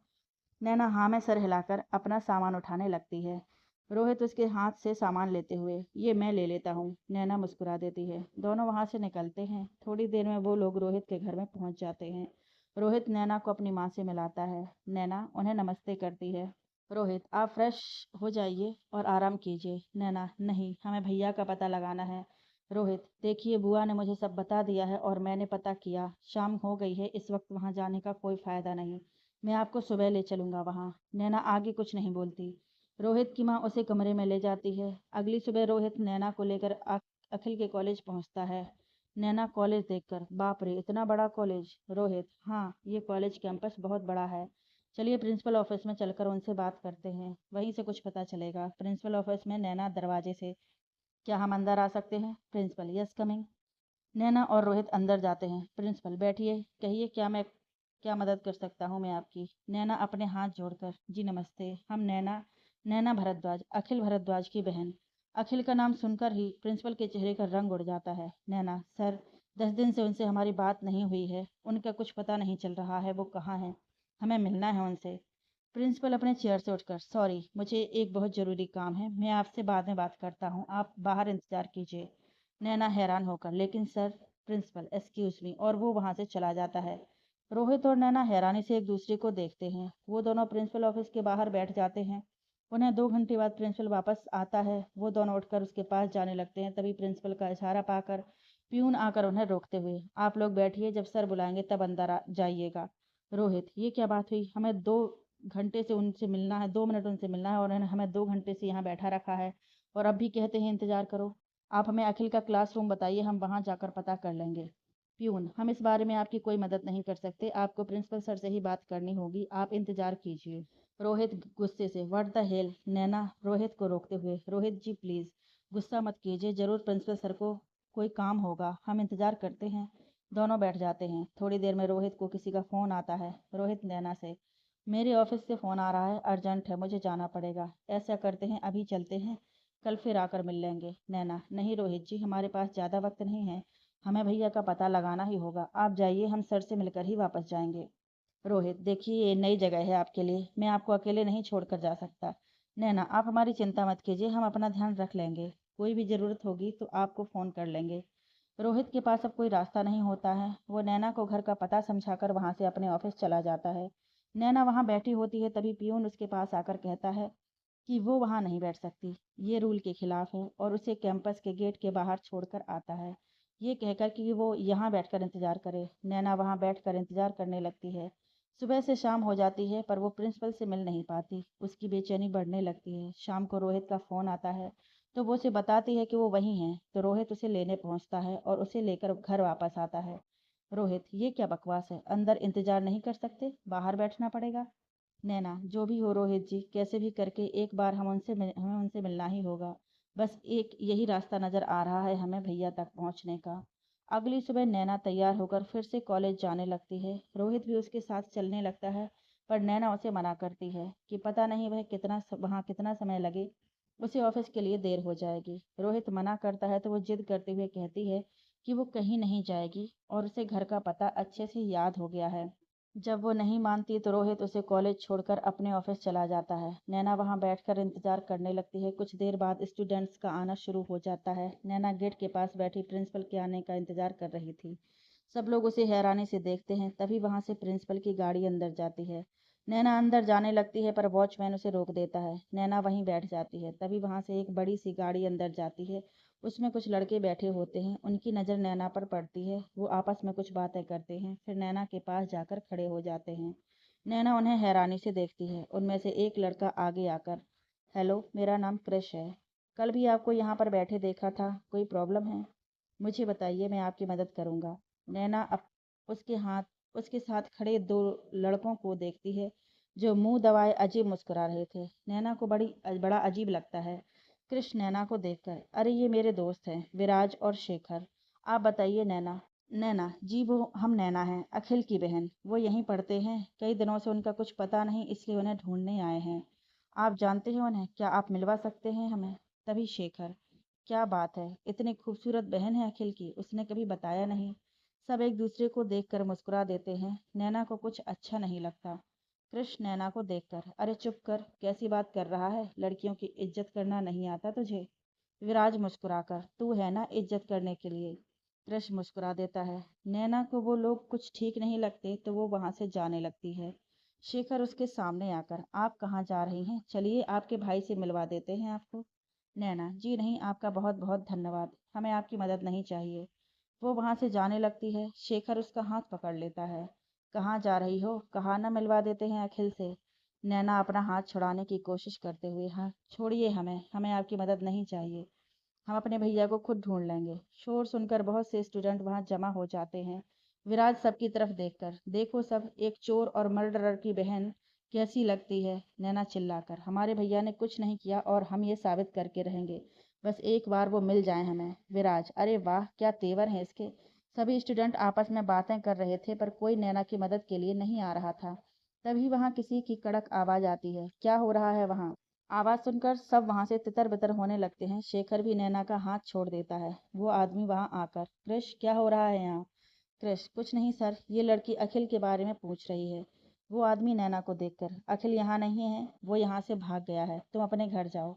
नैना हाँ में सर हिलाकर अपना सामान उठाने लगती है। रोहित उसके हाथ से सामान लेते हुए ये मैं ले लेता हूँ। नैना मुस्कुरा देती है। दोनों वहाँ से निकलते हैं। थोड़ी देर में वो लोग रोहित के घर में पहुँच जाते हैं। रोहित नैना को अपनी माँ से मिलाता है। नैना उन्हें नमस्ते करती है। रोहित आप फ्रेश हो जाइए और आराम कीजिए। नैना नहीं, हमें भैया का पता लगाना है। रोहित देखिए, बुआ ने मुझे सब बता दिया है और मैंने पता किया, शाम हो गई है, इस वक्त वहाँ जाने का कोई फायदा नहीं, मैं आपको सुबह ले चलूंगा वहाँ। नैना आगे कुछ नहीं बोलती। रोहित की माँ उसे कमरे में ले जाती है। अगली सुबह रोहित नैना को लेकर अखिल के कॉलेज पहुँचता है। नैना कॉलेज देखकर बाप रे, इतना बड़ा कॉलेज। रोहित हाँ, ये कॉलेज कैंपस बहुत बड़ा है। चलिए प्रिंसिपल ऑफिस में चलकर उनसे बात करते हैं, वहीं से कुछ पता चलेगा। प्रिंसिपल ऑफिस में नैना दरवाजे से क्या हम अंदर आ सकते हैं। Principal yes coming. नैना और रोहित अंदर जाते हैं। प्रिंसिपल बैठिए, कहिए क्या मदद कर सकता हूँ मैं आपकी। नैना अपने हाथ जोड़कर जी नमस्ते, हम नैना नैना भरद्वाज, अखिल भरद्वाज की बहन। अखिल का नाम सुनकर ही प्रिंसिपल के चेहरे का रंग उड़ जाता है। नैना सर, 10 दिन से उनसे हमारी बात नहीं हुई है, उनका कुछ पता नहीं चल रहा है, वो कहाँ हैं, हमें मिलना है उनसे। प्रिंसिपल अपने चेयर से उठकर सॉरी, मुझे एक बहुत ज़रूरी काम है, मैं आपसे बाद में बात करता हूँ, आप बाहर इंतज़ार कीजिए। नैना हैरान होकर लेकिन सर। प्रिंसिपल एक्सक्यूज मी, और वो वहाँ से चला जाता है। रोहित और नैना हैरानी से एक दूसरे को देखते हैं। वो दोनों प्रिंसिपल ऑफिस के बाहर बैठ जाते हैं। उन्हें 2 घंटे बाद प्रिंसिपल वापस आता है। वो दोनों उठकर उसके पास जाने लगते हैं। तभी प्रिंसिपल का इशारा पाकर प्यून आकर उन्हें रोकते हुए आप लोग बैठिए, जब सर बुलाएंगे तब अंदर जाइएगा। रोहित ये क्या बात हुई, हमें 2 घंटे से उनसे मिलना है, 2 मिनट उनसे मिलना है और उन्होंने हमें 2 घंटे से यहाँ बैठा रखा है और अब भी कहते हैं इंतजार करो। आप हमें अखिल का क्लासरूम बताइए, हम वहाँ जाकर पता कर लेंगे। प्यून हम इस बारे में आपकी कोई मदद नहीं कर सकते, आपको प्रिंसिपल सर से ही बात करनी होगी, आप इंतजार कीजिए। रोहित गुस्से से व्हाट द हेल। नैना रोहित को रोकते हुए रोहित जी प्लीज़ गुस्सा मत कीजिए, ज़रूर प्रिंसिपल सर को कोई काम होगा, हम इंतज़ार करते हैं। दोनों बैठ जाते हैं। थोड़ी देर में रोहित को किसी का फ़ोन आता है। रोहित नैना से मेरे ऑफिस से फ़ोन आ रहा है, अर्जेंट है, मुझे जाना पड़ेगा। ऐसा करते हैं अभी चलते हैं, कल फिर आकर मिल लेंगे। नैना नहीं रोहित जी, हमारे पास ज़्यादा वक्त नहीं है, हमें भैया का पता लगाना ही होगा, आप जाइए, हम सर से मिलकर ही वापस जाएंगे। रोहित देखिए, ये नई जगह है आपके लिए, मैं आपको अकेले नहीं छोड़कर जा सकता। नैना आप हमारी चिंता मत कीजिए, हम अपना ध्यान रख लेंगे, कोई भी ज़रूरत होगी तो आपको फ़ोन कर लेंगे। रोहित के पास अब कोई रास्ता नहीं होता है। वो नैना को घर का पता समझाकर वहाँ से अपने ऑफिस चला जाता है। नैना वहाँ बैठी होती है, तभी पियून उसके पास आकर कहता है कि वो वहाँ नहीं बैठ सकती, ये रूल के खिलाफ है, और उसे कैंपस के गेट के बाहर छोड़कर आता है, ये कहकर कि वो यहाँ बैठकर इंतज़ार करे। नैना वहाँ बैठकर इंतज़ार करने लगती है। सुबह से शाम हो जाती है पर वो प्रिंसिपल से मिल नहीं पाती। उसकी बेचैनी बढ़ने लगती है। शाम को रोहित का फ़ोन आता है तो वो उसे बताती है कि वो वहीं है, तो रोहित उसे लेने पहुंचता है और उसे लेकर घर वापस आता है। रोहित ये क्या बकवास है, अंदर इंतजार नहीं कर सकते, बाहर बैठना पड़ेगा। नैना जो भी हो रोहित जी, कैसे भी करके एक बार हमें उनसे मिलना ही होगा। बस एक यही रास्ता नज़र आ रहा है हमें भैया तक पहुंचने का। अगली सुबह नैना तैयार होकर फिर से कॉलेज जाने लगती है। रोहित भी उसके साथ चलने लगता है, पर नैना उसे मना करती है कि पता नहीं वह वहाँ कितना समय लगे, उसे ऑफिस के लिए देर हो जाएगी। रोहित मना करता है तो वो जिद करते हुए कहती है कि वो कहीं नहीं जाएगी और उसे घर का पता अच्छे से याद हो गया है। जब वो नहीं मानती तो रोहित उसे कॉलेज छोड़कर अपने ऑफिस चला जाता है। नैना वहां बैठकर इंतजार करने लगती है। कुछ देर बाद स्टूडेंट्स का आना शुरू हो जाता है। नैना गेट के पास बैठी प्रिंसिपल के आने का इंतजार कर रही थी। सब लोग उसे हैरानी से देखते हैं। तभी वहां से प्रिंसिपल की गाड़ी अंदर जाती है। नैना अंदर जाने लगती है पर वॉचमैन उसे रोक देता है। नैना वहीं बैठ जाती है। तभी वहां से एक बड़ी सी गाड़ी अंदर जाती है। उसमें कुछ लड़के बैठे होते हैं। उनकी नज़र नैना पर पड़ती है। वो आपस में कुछ बातें करते हैं, फिर नैना के पास जाकर खड़े हो जाते हैं। नैना उन्हें हैरानी से देखती है। उनमें से एक लड़का आगे आकर, हेलो, मेरा नाम कृष है। कल भी आपको यहाँ पर बैठे देखा था। कोई प्रॉब्लम है? मुझे बताइए, मैं आपकी मदद करूँगा। नैना उसके हाथ उसके साथ खड़े दो लड़कों को देखती है जो मुंह दबाए अजीब मुस्कुरा रहे थे। नैना को बड़ा अजीब लगता है। कृष्ण नैना को देखकर, अरे ये मेरे दोस्त हैं, विराज और शेखर। आप बताइए नैना। नैना, जी वो हम नैना हैं, अखिल की बहन। वो यहीं पढ़ते हैं। कई दिनों से उनका कुछ पता नहीं, इसलिए उन्हें ढूंढने आए हैं। आप जानते हैं उन्हें? क्या आप मिलवा सकते हैं हमें? तभी शेखर, क्या बात है, इतनी खूबसूरत बहन है अखिल की, उसने कभी बताया नहीं। सब एक दूसरे को देखकर मुस्कुरा देते हैं। नैना को कुछ अच्छा नहीं लगता। कृष्ण नैना को देखकर, अरे चुप कर, कैसी बात कर रहा है? लड़कियों की इज्जत करना नहीं आता तुझे? विराज मुस्कुराकर, तू है ना इज्जत करने के लिए। कृष्ण मुस्कुरा देता है। नैना को वो लोग कुछ ठीक नहीं लगते तो वो वहां से जाने लगती है। शेखर उसके सामने आकर, आप कहाँ जा रही हैं? चलिए आपके भाई से मिलवा देते हैं आपको। नैना, जी नहीं, आपका बहुत बहुत धन्यवाद, हमें आपकी मदद नहीं चाहिए। वो वहां से जाने लगती है। शेखर उसका हाथ पकड़ लेता है। कहाँ जा रही हो? कहाँ ना मिलवा देते हैं अखिल से। नैना अपना हाथ छुड़ाने की कोशिश करते हुए, हाँ छोड़िए, हमें हमें आपकी मदद नहीं चाहिए। हम अपने भैया को खुद ढूंढ लेंगे। शोर सुनकर बहुत से स्टूडेंट वहां जमा हो जाते हैं। विराज सबकी तरफ देखकर, देखो सब, एक चोर और मर्डरर की बहन कैसी लगती है? नैना चिल्लाकर, हमारे भैया ने कुछ नहीं किया और हम ये साबित करके रहेंगे। बस एक बार वो मिल जाए हमें। विराज, अरे वाह, क्या तेवर हैं इसके। सभी स्टूडेंट आपस में बातें कर रहे थे पर कोई नैना की मदद के लिए नहीं आ रहा था। तभी वहां किसी की कड़क आवाज आती है, क्या हो रहा है वहां? आवाज सुनकर सब वहां से तितर बितर होने लगते हैं। शेखर भी नैना का हाथ छोड़ देता है। वो आदमी वहां आकर, कृष क्या हो रहा है यहाँ? कृष, कुछ नहीं सर, ये लड़की अखिल के बारे में पूछ रही है। वो आदमी नैना को देखकर, अखिल यहाँ नहीं है, वो यहाँ से भाग गया है, तुम अपने घर जाओ।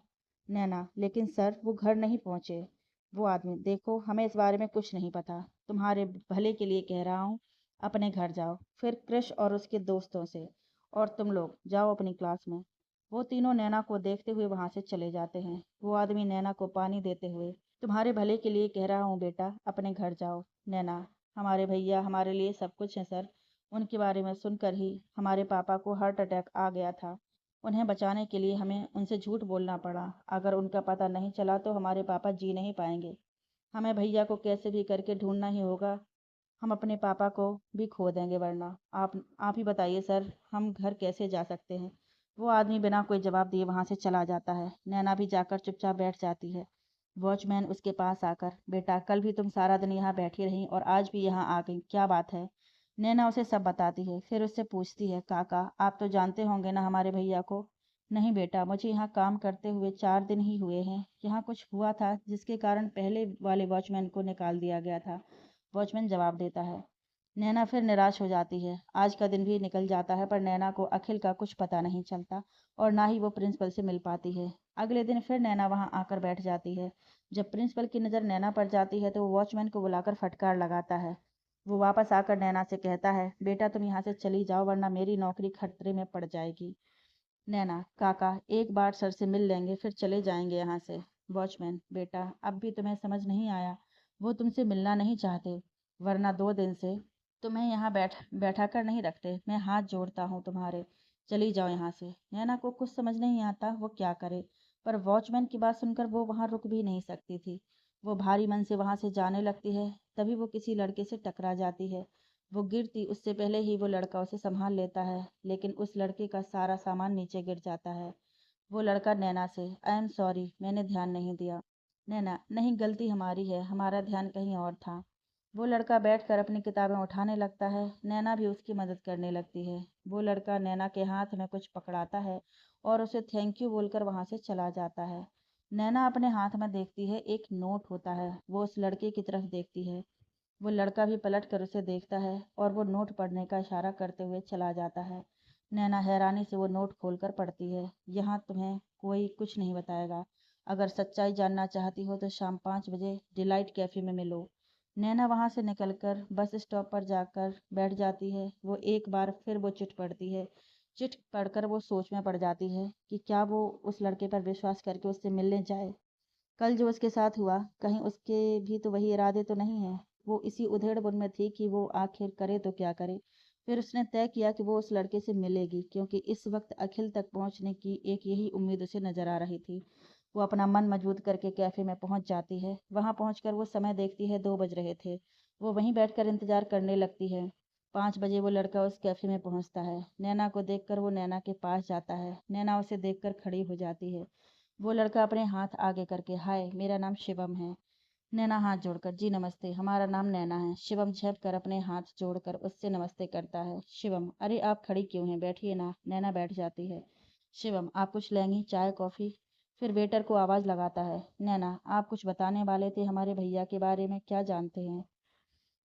नैना, लेकिन सर वो घर नहीं पहुंचे। वो आदमी, देखो हमें इस बारे में कुछ नहीं पता, तुम्हारे भले के लिए कह रहा हूँ, अपने घर जाओ। फिर कृष और उसके दोस्तों से, और तुम लोग जाओ अपनी क्लास में। वो तीनों नैना को देखते हुए वहां से चले जाते हैं। वो आदमी नैना को पानी देते हुए, तुम्हारे भले के लिए कह रहा हूँ बेटा, अपने घर जाओ। नैना, हमारे भैया हमारे लिए सब कुछ है सर। उनके बारे में सुनकर ही हमारे पापा को हार्ट अटैक आ गया था। उन्हें बचाने के लिए हमें उनसे झूठ बोलना पड़ा। अगर उनका पता नहीं चला तो हमारे पापा जी नहीं पाएंगे। हमें भैया को कैसे भी करके ढूंढना ही होगा। हम अपने पापा को भी खो देंगे वरना। आप ही बताइए सर, हम घर कैसे जा सकते हैं? वो आदमी बिना कोई जवाब दिए वहां से चला जाता है। नैना भी जाकर चुपचाप बैठ जाती है। वॉचमैन उसके पास आकर, बेटा कल भी तुम सारा दिन यहाँ बैठी रही और आज भी यहाँ आ गई, क्या बात है? नैना उसे सब बताती है। फिर उससे पूछती है, काका आप तो जानते होंगे ना हमारे भैया को? नहीं बेटा, मुझे यहाँ काम करते हुए 4 दिन ही हुए हैं। यहाँ कुछ हुआ था जिसके कारण पहले वाले वॉचमैन को निकाल दिया गया था। वॉचमैन जवाब देता है। नैना फिर निराश हो जाती है। आज का दिन भी निकल जाता है पर नैना को अखिल का कुछ पता नहीं चलता और ना ही वो प्रिंसिपल से मिल पाती है। अगले दिन फिर नैना वहां आकर बैठ जाती है। जब प्रिंसिपल की नज़र नैना पर जाती है तो वो वॉचमैन को बुलाकर फटकार लगाता है। वो वापस आकर नैना से कहता है, बेटा तुम यहाँ से चली जाओ वरना मेरी नौकरी खतरे में पड़ जाएगी। नैना, काका एक बार सर से मिल लेंगे फिर चले जाएंगे यहाँ से। वॉचमैन, बेटा अब भी तुम्हें समझ नहीं आया? वो तुमसे मिलना नहीं चाहते, वरना 2 दिन से तुम्हें यहाँ बैठा कर नहीं रखते। मैं हाथ जोड़ता हूँ तुम्हारे, चली जाओ यहाँ से। नैना को कुछ समझ नहीं आता वो क्या करे, पर वॉचमैन की बात सुनकर वो वहाँ रुक भी नहीं सकती थी। वो भारी मन से वहाँ से जाने लगती है। तभी वो किसी लड़के से टकरा जाती है। वो गिरती उससे पहले ही वो लड़का उसे संभाल लेता है, लेकिन उस लड़के का सारा सामान नीचे गिर जाता है। वो लड़का नैना से, आई एम सॉरी, मैंने ध्यान नहीं दिया। नैना, नहीं, गलती हमारी है, हमारा ध्यान कहीं और था। वो लड़का बैठकर अपनी किताबें उठाने लगता है। नैना भी उसकी मदद करने लगती है। वो लड़का नैना के हाथ में कुछ पकड़ाता है और उसे थैंक यू बोलकर वहाँ से चला जाता है। नैना अपने हाथ में देखती है, एक नोट होता है। वो उस लड़के की तरफ देखती है। वो लड़का भी पलट कर उसे देखता है और वो नोट पढ़ने का इशारा करते हुए चला जाता है। नैना हैरानी से वो नोट खोलकर पढ़ती है। यहाँ तुम्हें कोई कुछ नहीं बताएगा। अगर सच्चाई जानना चाहती हो तो शाम 5 बजे डिलाइट कैफे में मिलो। नैना वहाँ से निकलकर बस स्टॉप पर जाकर बैठ जाती है। वो एक बार फिर वो चिट पढ़ती है। चिट पढ़कर वो सोच में पड़ जाती है कि क्या वो उस लड़के पर विश्वास करके उससे मिलने जाए। कल जो उसके साथ हुआ, कहीं उसके भी तो वही इरादे तो नहीं है। वो इसी उधेड़-बुन में थी कि वो आखिर करे तो क्या करे। फिर उसने तय किया कि वो उस लड़के से मिलेगी, क्योंकि इस वक्त अखिल तक पहुंचने की एक यही उम्मीद उसे नजर आ रही थी। वो अपना मन मजबूत करके कैफे में पहुंच जाती है। वहां पहुंचकर वो समय देखती है, 2 बज रहे थे। वो वहीं बैठकर इंतजार करने लगती है। 5 बजे वो लड़का उस कैफे में पहुंचता है। नैना को देखकर वो नैना के पास जाता है। नैना उसे देखकर खड़ी हो जाती है। वो लड़का अपने हाथ आगे करके, हाय, मेरा नाम शिवम है। नैना हाथ जोड़कर, जी नमस्ते, हमारा नाम नैना है। शिवम झेप कर अपने हाथ जोड़कर उससे नमस्ते करता है। शिवम, अरे आप खड़ी क्यों हैं, बैठिए ना। नैना बैठ जाती है। शिवम, आप कुछ लेंगी, चाय कॉफ़ी? फिर वेटर को आवाज़ लगाता है। नैना, आप कुछ बताने वाले थे हमारे भैया के बारे में, क्या जानते हैं?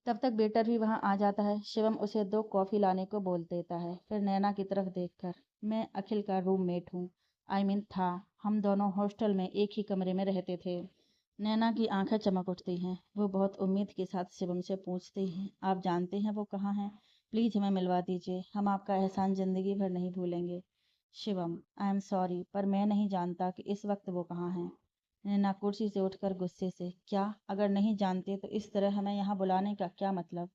तब तक वेटर भी वहां आ जाता है। शिवम उसे 2 कॉफ़ी लाने को बोल देता है। फिर नैना की तरफ देखकर, मैं अखिल का रूममेट हूँ। आई मीन था। हम दोनों हॉस्टल में एक ही कमरे में रहते थे। नैना की आंखें चमक उठती हैं। वो बहुत उम्मीद के साथ शिवम से पूछती हैं, आप जानते हैं वो कहाँ हैं? प्लीज़ हमें मिलवा दीजिए, हम आपका एहसान ज़िंदगी भर नहीं भूलेंगे। शिवम, आई एम सॉरी, पर मैं नहीं जानता कि इस वक्त वो कहाँ हैं। नैना कुर्सी से उठकर गुस्से से, क्या, अगर नहीं जानते तो इस तरह हमें यहाँ बुलाने का क्या मतलब?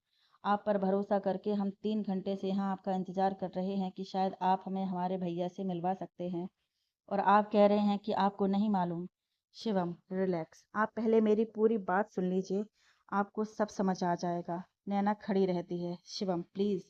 आप पर भरोसा करके हम 3 घंटे से यहाँ आपका इंतजार कर रहे हैं कि शायद आप हमें हमारे भैया से मिलवा सकते हैं, और आप कह रहे हैं कि आपको नहीं मालूम। शिवम, रिलैक्स, आप पहले मेरी पूरी बात सुन लीजिए, आपको सब समझ आ जाएगा। नैना खड़ी रहती है। शिवम, प्लीज़।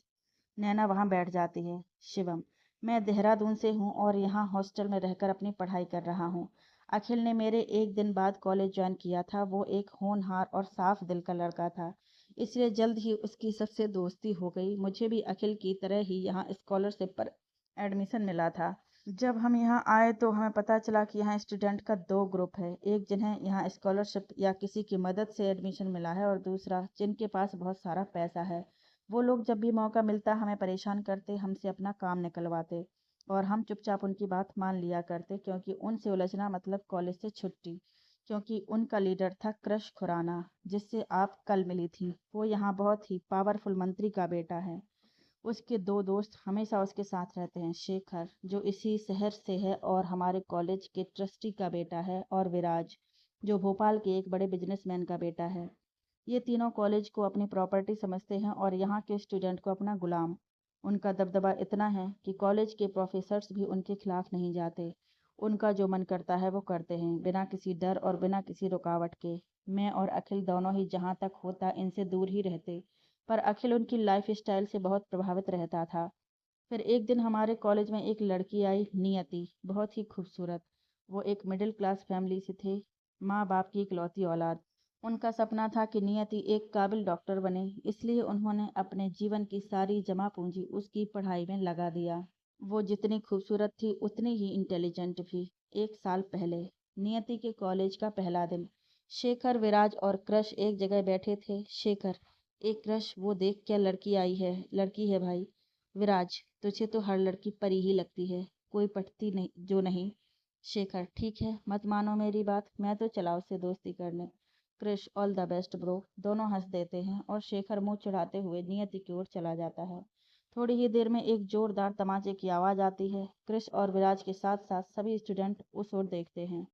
नैना वहाँ बैठ जाती है। शिवम, मैं देहरादून से हूँ और यहाँ हॉस्टल में रहकर अपनी पढ़ाई कर रहा हूँ। अखिल ने मेरे एक दिन बाद कॉलेज ज्वाइन किया था। वो एक होनहार और साफ दिल का लड़का था, इसलिए जल्द ही उसकी सबसे दोस्ती हो गई। मुझे भी अखिल की तरह ही यहाँ स्कॉलरशिप पर एडमिशन मिला था। जब हम यहाँ आए तो हमें पता चला कि यहाँ स्टूडेंट का 2 ग्रुप है, एक जिन्हें यहाँ स्कॉलरशिप या किसी की मदद से एडमिशन मिला है, और दूसरा जिनके पास बहुत सारा पैसा है। वो लोग जब भी मौका मिलता हमें परेशान करते, हमसे अपना काम निकलवाते, और हम चुपचाप उनकी बात मान लिया करते, क्योंकि उनसे उलझना मतलब कॉलेज से छुट्टी। क्योंकि उनका लीडर था क्रश खुराना, जिससे आप कल मिली थी। वो यहाँ बहुत ही पावरफुल मंत्री का बेटा है। उसके 2 दोस्त हमेशा उसके साथ रहते हैं, शेखर जो इसी शहर से है और हमारे कॉलेज के ट्रस्टी का बेटा है, और विराज जो भोपाल के एक बड़े बिजनेसमैन का बेटा है। ये तीनों कॉलेज को अपनी प्रॉपर्टी समझते हैं और यहाँ के स्टूडेंट को अपना गुलाम। उनका दबदबा इतना है कि कॉलेज के प्रोफेसर्स भी उनके खिलाफ नहीं जाते। उनका जो मन करता है वो करते हैं, बिना किसी डर और बिना किसी रुकावट के। मैं और अखिल दोनों ही जहाँ तक होता इनसे दूर ही रहते, पर अखिल उनकी लाइफ स्टाइल से बहुत प्रभावित रहता था। फिर एक दिन हमारे कॉलेज में एक लड़की आई, नियति, बहुत ही खूबसूरत। वो एक मिडिल क्लास फैमिली से थे, माँ बाप की इकलौती औलाद। उनका सपना था कि नियति एक काबिल डॉक्टर बने, इसलिए उन्होंने अपने जीवन की सारी जमा पूंजी उसकी पढ़ाई में लगा दिया। वो जितनी खूबसूरत थी उतनी ही इंटेलिजेंट भी। एक साल पहले, नियति के कॉलेज का पहला दिन, शेखर, विराज और क्रश एक जगह बैठे थे। शेखर, एक क्रश, वो देख, क्या लड़की आई है। लड़की है भाई। विराज, तुझे तो हर लड़की परी ही लगती है, कोई पटती नहीं जो नहीं। शेखर, ठीक है, मत मानो मेरी बात, मैं तो चला उससे दोस्ती करने। Krish, all the best bro. दोनों हंस देते हैं और शेखर मुंह चढ़ाते हुए नियति की ओर चला जाता है। थोड़ी ही देर में एक जोरदार तमाचे की आवाज आती है। क्रिश और विराज के साथ साथ सभी स्टूडेंट उस ओर देखते हैं।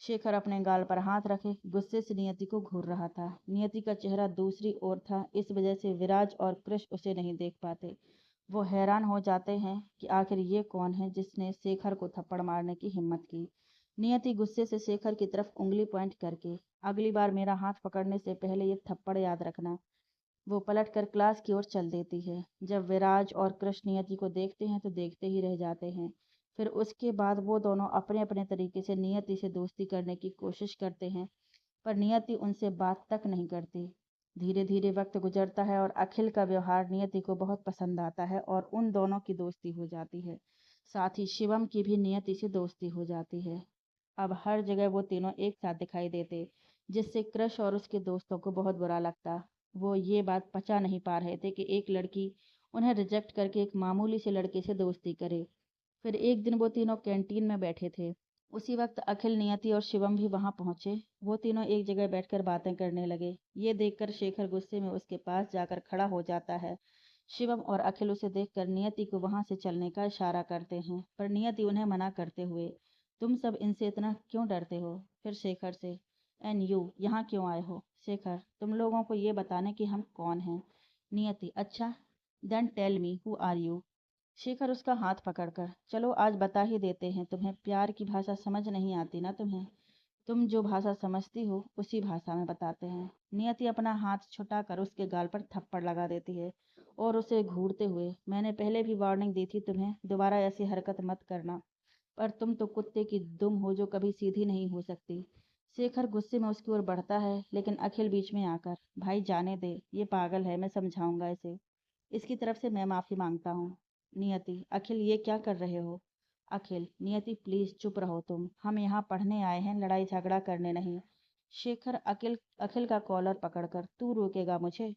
शेखर अपने गाल पर हाथ रखे गुस्से से नियति को घूर रहा था। नियति का चेहरा दूसरी ओर था, इस वजह से विराज और क्रिश उसे नहीं देख पाते। वो हैरान हो जाते हैं कि आखिर ये कौन है जिसने शेखर को थप्पड़ मारने की हिम्मत की। नियति गुस्से से शेखर की तरफ उंगली पॉइंट करके, अगली बार मेरा हाथ पकड़ने से पहले ये थप्पड़ याद रखना। वो पलटकर क्लास की ओर चल देती है। जब विराज और कृष्ण नियति को देखते हैं तो देखते ही रह जाते हैं। फिर उसके बाद वो दोनों अपने अपने तरीके से नियति से दोस्ती करने की कोशिश करते हैं, पर नियति उनसे बात तक नहीं करती। धीरे धीरे वक्त गुजरता है और अखिल का व्यवहार नियति को बहुत पसंद आता है और उन दोनों की दोस्ती हो जाती है। साथ ही शिवम की भी नियति से दोस्ती हो जाती है। अब हर जगह वो तीनों एक साथ दिखाई देते, जिससे क्रश और उसके दोस्तों को बहुत बुरा लगता। वो ये बात पचा नहीं पा रहे थे कि एक लड़की उन्हें रिजेक्ट करके एक मामूली से लड़के से दोस्ती करे। फिर एक दिन वो तीनों कैंटीन में बैठे थे। उसी वक्त अखिल, नियति और शिवम भी वहां पहुंचे। वो तीनों एक जगह बैठकर बातें करने लगे। ये देखकर शेखर गुस्से में उसके पास जाकर खड़ा हो जाता है। शिवम और अखिल उसे देखकर नियति को वहां से चलने का इशारा करते हैं, पर नियति उन्हें मना करते हुए, तुम सब इनसे इतना क्यों डरते हो? फिर शेखर से, एंड यू यहाँ क्यों आए हो? शेखर, तुम लोगों को ये बताने कि हम कौन हैं। नियति, अच्छा, then tell me who are you. Shekhar उसका हाथ पकड़कर, चलो आज बता ही देते हैं तुम्हें, प्यार की भाषा समझ नहीं आती ना तुम्हें? तुम जो भाषा समझती हो उसी भाषा में बताते हैं। नियति अपना हाथ छुटाकर उसके गाल पर थप्पड़ लगा देती है और उसे घूरते हुए, मैंने पहले भी वार्निंग दी थी तुम्हें, दोबारा ऐसी हरकत मत करना, पर तुम तो कुत्ते की दुम हो जो कभी सीधी नहीं हो सकती। शेखर गुस्से में उसकी ओर बढ़ता है, लेकिन अखिल बीच में आकर, भाई जाने दे, ये पागल है, मैं समझाऊंगा इसे, इसकी तरफ से मैं माफ़ी मांगता हूँ। नियति, अखिल ये क्या कर रहे हो? अखिल, नियति प्लीज चुप रहो तुम, हम यहाँ पढ़ने आए हैं, लड़ाई झगड़ा करने नहीं। शेखर अखिल अखिल का कॉलर पकड़कर, तू रोकेगा मुझे?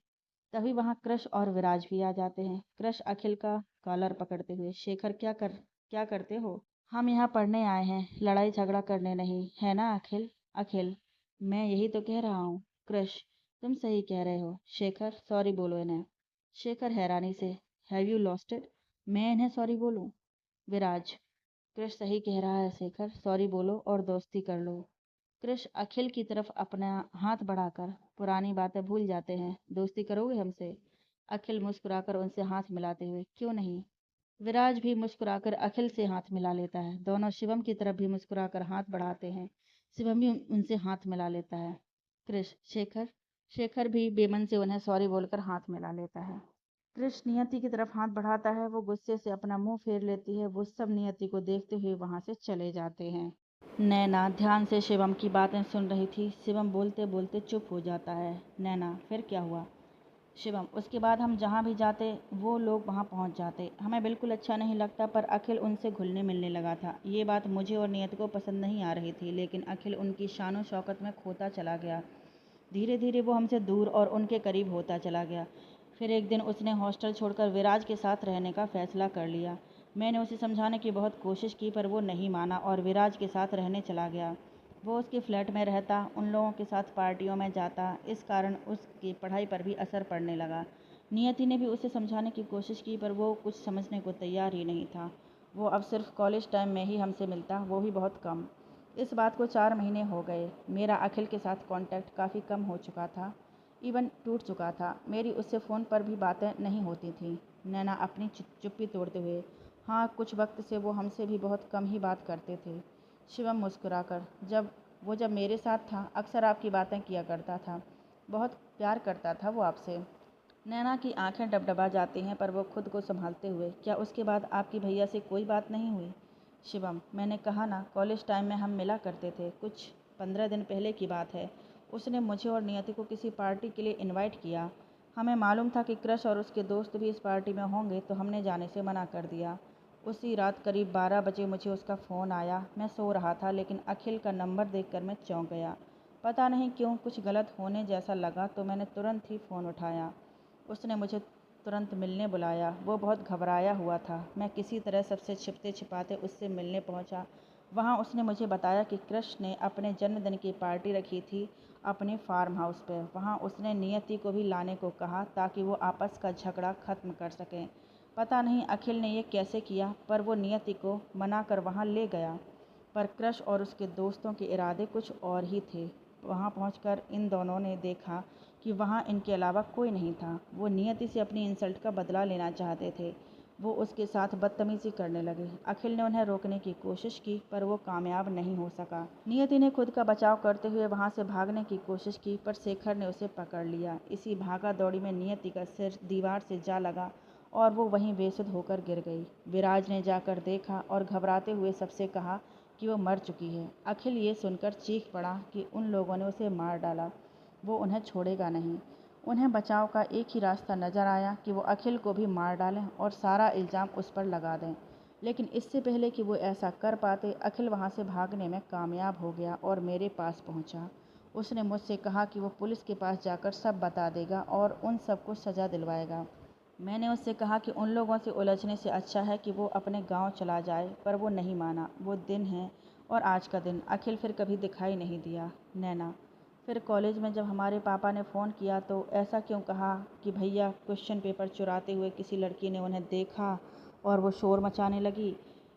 तभी वहाँ क्रश और विराज भी आ जाते हैं। क्रश अखिल का कॉलर पकड़ते हुए, शेखर क्या करते हो? हम यहाँ पढ़ने आए हैं, लड़ाई झगड़ा करने नहीं, है ना अखिल? अखिल, मैं यही तो कह रहा हूँ। क्रश, तुम सही कह रहे हो। शेखर, सॉरी बोलो इन्हें। शेखर हैरानी से, हैव यू लॉस्ट इट? मैं इन्हें सॉरी बोलूं? विराज, क्रश सही कह रहा है शेखर, सॉरी बोलो और दोस्ती कर लो। क्रश अखिल की तरफ अपना हाथ बढ़ाकर, पुरानी बातें भूल जाते हैं, दोस्ती करोगे हमसे? अखिल मुस्कुराकर उनसे हाथ मिलाते हुए, क्यों नहीं? विराज भी मुस्कुराकर अखिल से हाथ मिला लेता है। दोनों शिवम की तरफ भी मुस्कुराकर हाथ बढ़ाते हैं। शिवम भी उनसे हाथ मिला लेता है। कृष, शेखर, शेखर भी बेमन से उन्हें सॉरी बोलकर हाथ मिला लेता है। कृष नियति की तरफ हाथ बढ़ाता है। वो गुस्से से अपना मुंह फेर लेती है। वो सब नियति को देखते हुए वहां से चले जाते हैं। नैना ध्यान से शिवम की बातें सुन रही थी। शिवम बोलते बोलते चुप हो जाता है। नैना, फिर क्या हुआ? शिवम, उसके बाद हम जहाँ भी जाते वो लोग वहाँ पहुँच जाते, हमें बिल्कुल अच्छा नहीं लगता, पर अखिल उनसे घुलने मिलने लगा था। ये बात मुझे और नियति को पसंद नहीं आ रही थी, लेकिन अखिल उनकी शानो शौकत में खोता चला गया। धीरे धीरे वो हमसे दूर और उनके करीब होता चला गया। फिर एक दिन उसने हॉस्टल छोड़कर विराज के साथ रहने का फैसला कर लिया। मैंने उसे समझाने की बहुत कोशिश की, पर वो नहीं माना और विराज के साथ रहने चला गया। वो उसके फ्लैट में रहता, उन लोगों के साथ पार्टियों में जाता। इस कारण उसकी पढ़ाई पर भी असर पड़ने लगा। नियति ने भी उसे समझाने की कोशिश की, पर वो कुछ समझने को तैयार ही नहीं था। वो अब सिर्फ कॉलेज टाइम में ही हमसे मिलता, वो भी बहुत कम। इस बात को 4 महीने हो गए। मेरा अखिल के साथ कांटेक्ट काफ़ी कम हो चुका था, इवन टूट चुका था। मेरी उससे फ़ोन पर भी बातें नहीं होती थीं। नैना अपनी चुप्पी तोड़ते हुए, हाँ, कुछ वक्त से वो हमसे भी बहुत कम ही बात करते थे। शिवम मुस्कुराकर, जब मेरे साथ था अक्सर आपकी बातें किया करता था, बहुत प्यार करता था वो आपसे। नैना की आंखें डबडबा जाती हैं, पर वो खुद को संभालते हुए, क्या उसके बाद आपकी भैया से कोई बात नहीं हुई? शिवम, मैंने कहा ना, कॉलेज टाइम में हम मिला करते थे, कुछ 15 दिन पहले की बात है। उसने मुझे और नियति को किसी पार्टी के लिए इनवाइट किया। हमें मालूम था कि क्रश और उसके दोस्त भी इस पार्टी में होंगे, तो हमने जाने से मना कर दिया। उसी रात करीब 12 बजे मुझे उसका फ़ोन आया। मैं सो रहा था, लेकिन अखिल का नंबर देखकर मैं चौंक गया। पता नहीं क्यों कुछ गलत होने जैसा लगा, तो मैंने तुरंत ही फ़ोन उठाया। उसने मुझे तुरंत मिलने बुलाया। वो बहुत घबराया हुआ था। मैं किसी तरह सबसे छिपते छिपाते उससे मिलने पहुंचा। वहां उसने मुझे बताया कि कृष्ण ने अपने जन्मदिन की पार्टी रखी थी अपने फार्म हाउस पर। वहां उसने नियति को भी लाने को कहा ताकि वो आपस का झगड़ा ख़त्म कर सकें। पता नहीं अखिल ने ये कैसे किया, पर वो नियति को मनाकर वहां ले गया। पर क्रश और उसके दोस्तों के इरादे कुछ और ही थे। वहां पहुंचकर इन दोनों ने देखा कि वहां इनके अलावा कोई नहीं था। वो नियति से अपनी इंसल्ट का बदला लेना चाहते थे। वो उसके साथ बदतमीजी करने लगे। अखिल ने उन्हें रोकने की कोशिश की, पर वो कामयाब नहीं हो सका। नियति ने खुद का बचाव करते हुए वहां से भागने की कोशिश की, पर शेखर ने उसे पकड़ लिया। इसी भागा दौड़ी में नियति का सिर दीवार से जा लगा और वो वहीं बेसुध होकर गिर गई। विराज ने जाकर देखा और घबराते हुए सबसे कहा कि वो मर चुकी है। अखिल ये सुनकर चीख पड़ा कि उन लोगों ने उसे मार डाला, वो उन्हें छोड़ेगा नहीं। उन्हें बचाव का एक ही रास्ता नजर आया कि वो अखिल को भी मार डालें और सारा इल्ज़ाम उस पर लगा दें। लेकिन इससे पहले कि वो ऐसा कर पाते, अखिल वहाँ से भागने में कामयाब हो गया और मेरे पास पहुँचा। उसने मुझसे कहा कि वो पुलिस के पास जाकर सब बता देगा और उन सबको सज़ा दिलवाएगा। मैंने उससे कहा कि उन लोगों से उलझने से अच्छा है कि वो अपने गांव चला जाए, पर वो नहीं माना। वो दिन है और आज का दिन अखिल फिर कभी दिखाई नहीं दिया। नैना, फिर कॉलेज में जब हमारे पापा ने फ़ोन किया तो ऐसा क्यों कहा कि भैया क्वेश्चन पेपर चुराते हुए किसी लड़की ने उन्हें देखा और वो शोर मचाने लगी।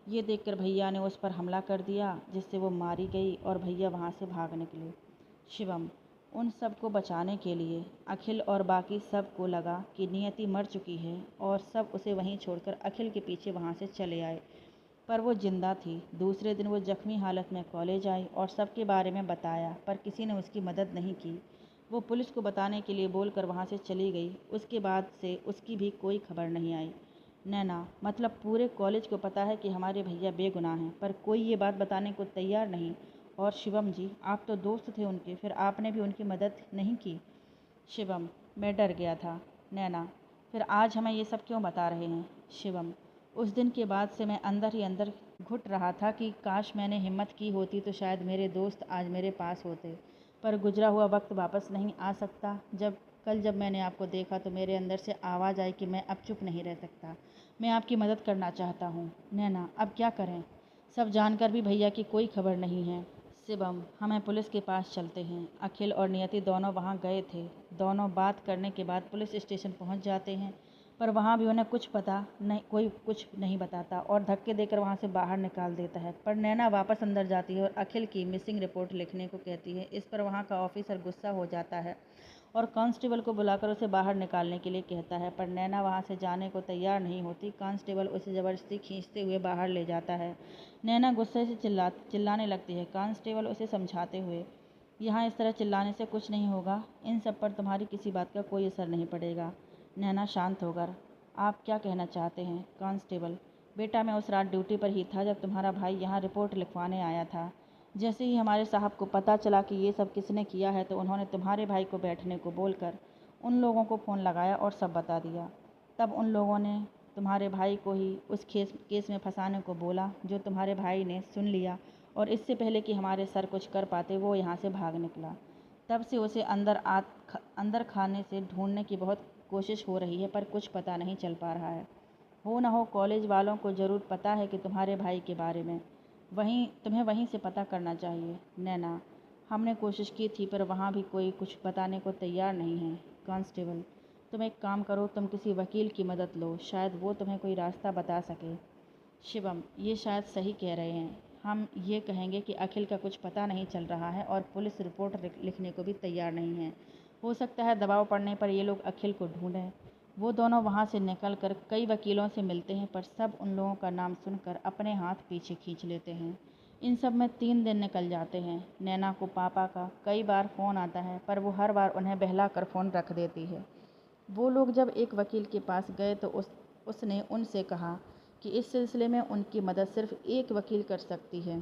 ये देखकर भैया ने उस पर हमला कर दिया, जिससे वो मारी गई और भैया वहाँ से भाग निकले। शिवम, उन सबको बचाने के लिए अखिल और बाकी सब को लगा कि नियति मर चुकी है और सब उसे वहीं छोड़कर अखिल के पीछे वहाँ से चले आए, पर वो जिंदा थी। दूसरे दिन वो जख्मी हालत में कॉलेज आई और सबके बारे में बताया, पर किसी ने उसकी मदद नहीं की। वो पुलिस को बताने के लिए बोलकर वहाँ से चली गई। उसके बाद से उसकी भी कोई खबर नहीं आई। नैना, मतलब पूरे कॉलेज को पता है कि हमारे भैया बेगुनाह हैं, पर कोई ये बात बताने को तैयार नहीं। और शिवम जी, आप तो दोस्त थे उनके, फिर आपने भी उनकी मदद नहीं की। शिवम, मैं डर गया था। नैना, फिर आज हमें ये सब क्यों बता रहे हैं? शिवम, उस दिन के बाद से मैं अंदर ही अंदर घुट रहा था कि काश मैंने हिम्मत की होती तो शायद मेरे दोस्त आज मेरे पास होते, पर गुजरा हुआ वक्त वापस नहीं आ सकता। जब मैंने आपको देखा तो मेरे अंदर से आवाज़ आई कि मैं अब चुप नहीं रह सकता, मैं आपकी मदद करना चाहता हूँ। नैना, अब क्या करें? सब जानकर भी भैया की कोई खबर नहीं है। शिवम, हमें पुलिस के पास चलते हैं। अखिल और नियति दोनों वहाँ गए थे। दोनों बात करने के बाद पुलिस स्टेशन पहुँच जाते हैं, पर वहाँ भी उन्हें कुछ पता नहीं, कोई कुछ नहीं बताता और धक्के देकर वहाँ से बाहर निकाल देता है। पर नैना वापस अंदर जाती है और अखिल की मिसिंग रिपोर्ट लिखने को कहती है। इस पर वहाँ का ऑफिसर गुस्सा हो जाता है और कांस्टेबल को बुलाकर उसे बाहर निकालने के लिए कहता है, पर नैना वहाँ से जाने को तैयार नहीं होती। कांस्टेबल उसे ज़बरदस्ती खींचते हुए बाहर ले जाता है। नैना गुस्से से चिल्लाने लगती है। कांस्टेबल उसे समझाते हुए, यहाँ इस तरह चिल्लाने से कुछ नहीं होगा, इन सब पर तुम्हारी किसी बात का कोई असर नहीं पड़ेगा। नैना शांत होकर, आप क्या कहना चाहते हैं? कांस्टेबल, बेटा मैं उस रात ड्यूटी पर ही था जब तुम्हारा भाई यहाँ रिपोर्ट लिखवाने आया था। जैसे ही हमारे साहब को पता चला कि ये सब किसने किया है तो उन्होंने तुम्हारे भाई को बैठने को बोलकर उन लोगों को फ़ोन लगाया और सब बता दिया। तब उन लोगों ने तुम्हारे भाई को ही उस केस में फंसाने को बोला, जो तुम्हारे भाई ने सुन लिया और इससे पहले कि हमारे सर कुछ कर पाते वो यहाँ से भाग निकला। तब से उसे अंदर खाने से ढूंढने की बहुत कोशिश हो रही है, पर कुछ पता नहीं चल पा रहा है। हो न हो कॉलेज वालों को ज़रूर पता है कि तुम्हारे भाई के बारे में, तुम्हें वहीं से पता करना चाहिए। नैना, हमने कोशिश की थी पर वहाँ भी कोई कुछ बताने को तैयार नहीं है। कांस्टेबल, तुम एक काम करो, तुम किसी वकील की मदद लो, शायद वो तुम्हें कोई रास्ता बता सके। शिवम, ये शायद सही कह रहे हैं। हम ये कहेंगे कि अखिल का कुछ पता नहीं चल रहा है और पुलिस रिपोर्ट लिखने को भी तैयार नहीं है। हो सकता है दबाव पड़ने पर ये लोग अखिल को ढूंढें। वो दोनों वहाँ से निकलकर कई वकीलों से मिलते हैं, पर सब उन लोगों का नाम सुनकर अपने हाथ पीछे खींच लेते हैं। इन सब में 3 दिन निकल जाते हैं। नैना को पापा का कई बार फ़ोन आता है, पर वो हर बार उन्हें बहला कर फ़ोन रख देती है। वो लोग जब एक वकील के पास गए तो उसने उनसे कहा कि इस सिलसिले में उनकी मदद सिर्फ एक वकील कर सकती है,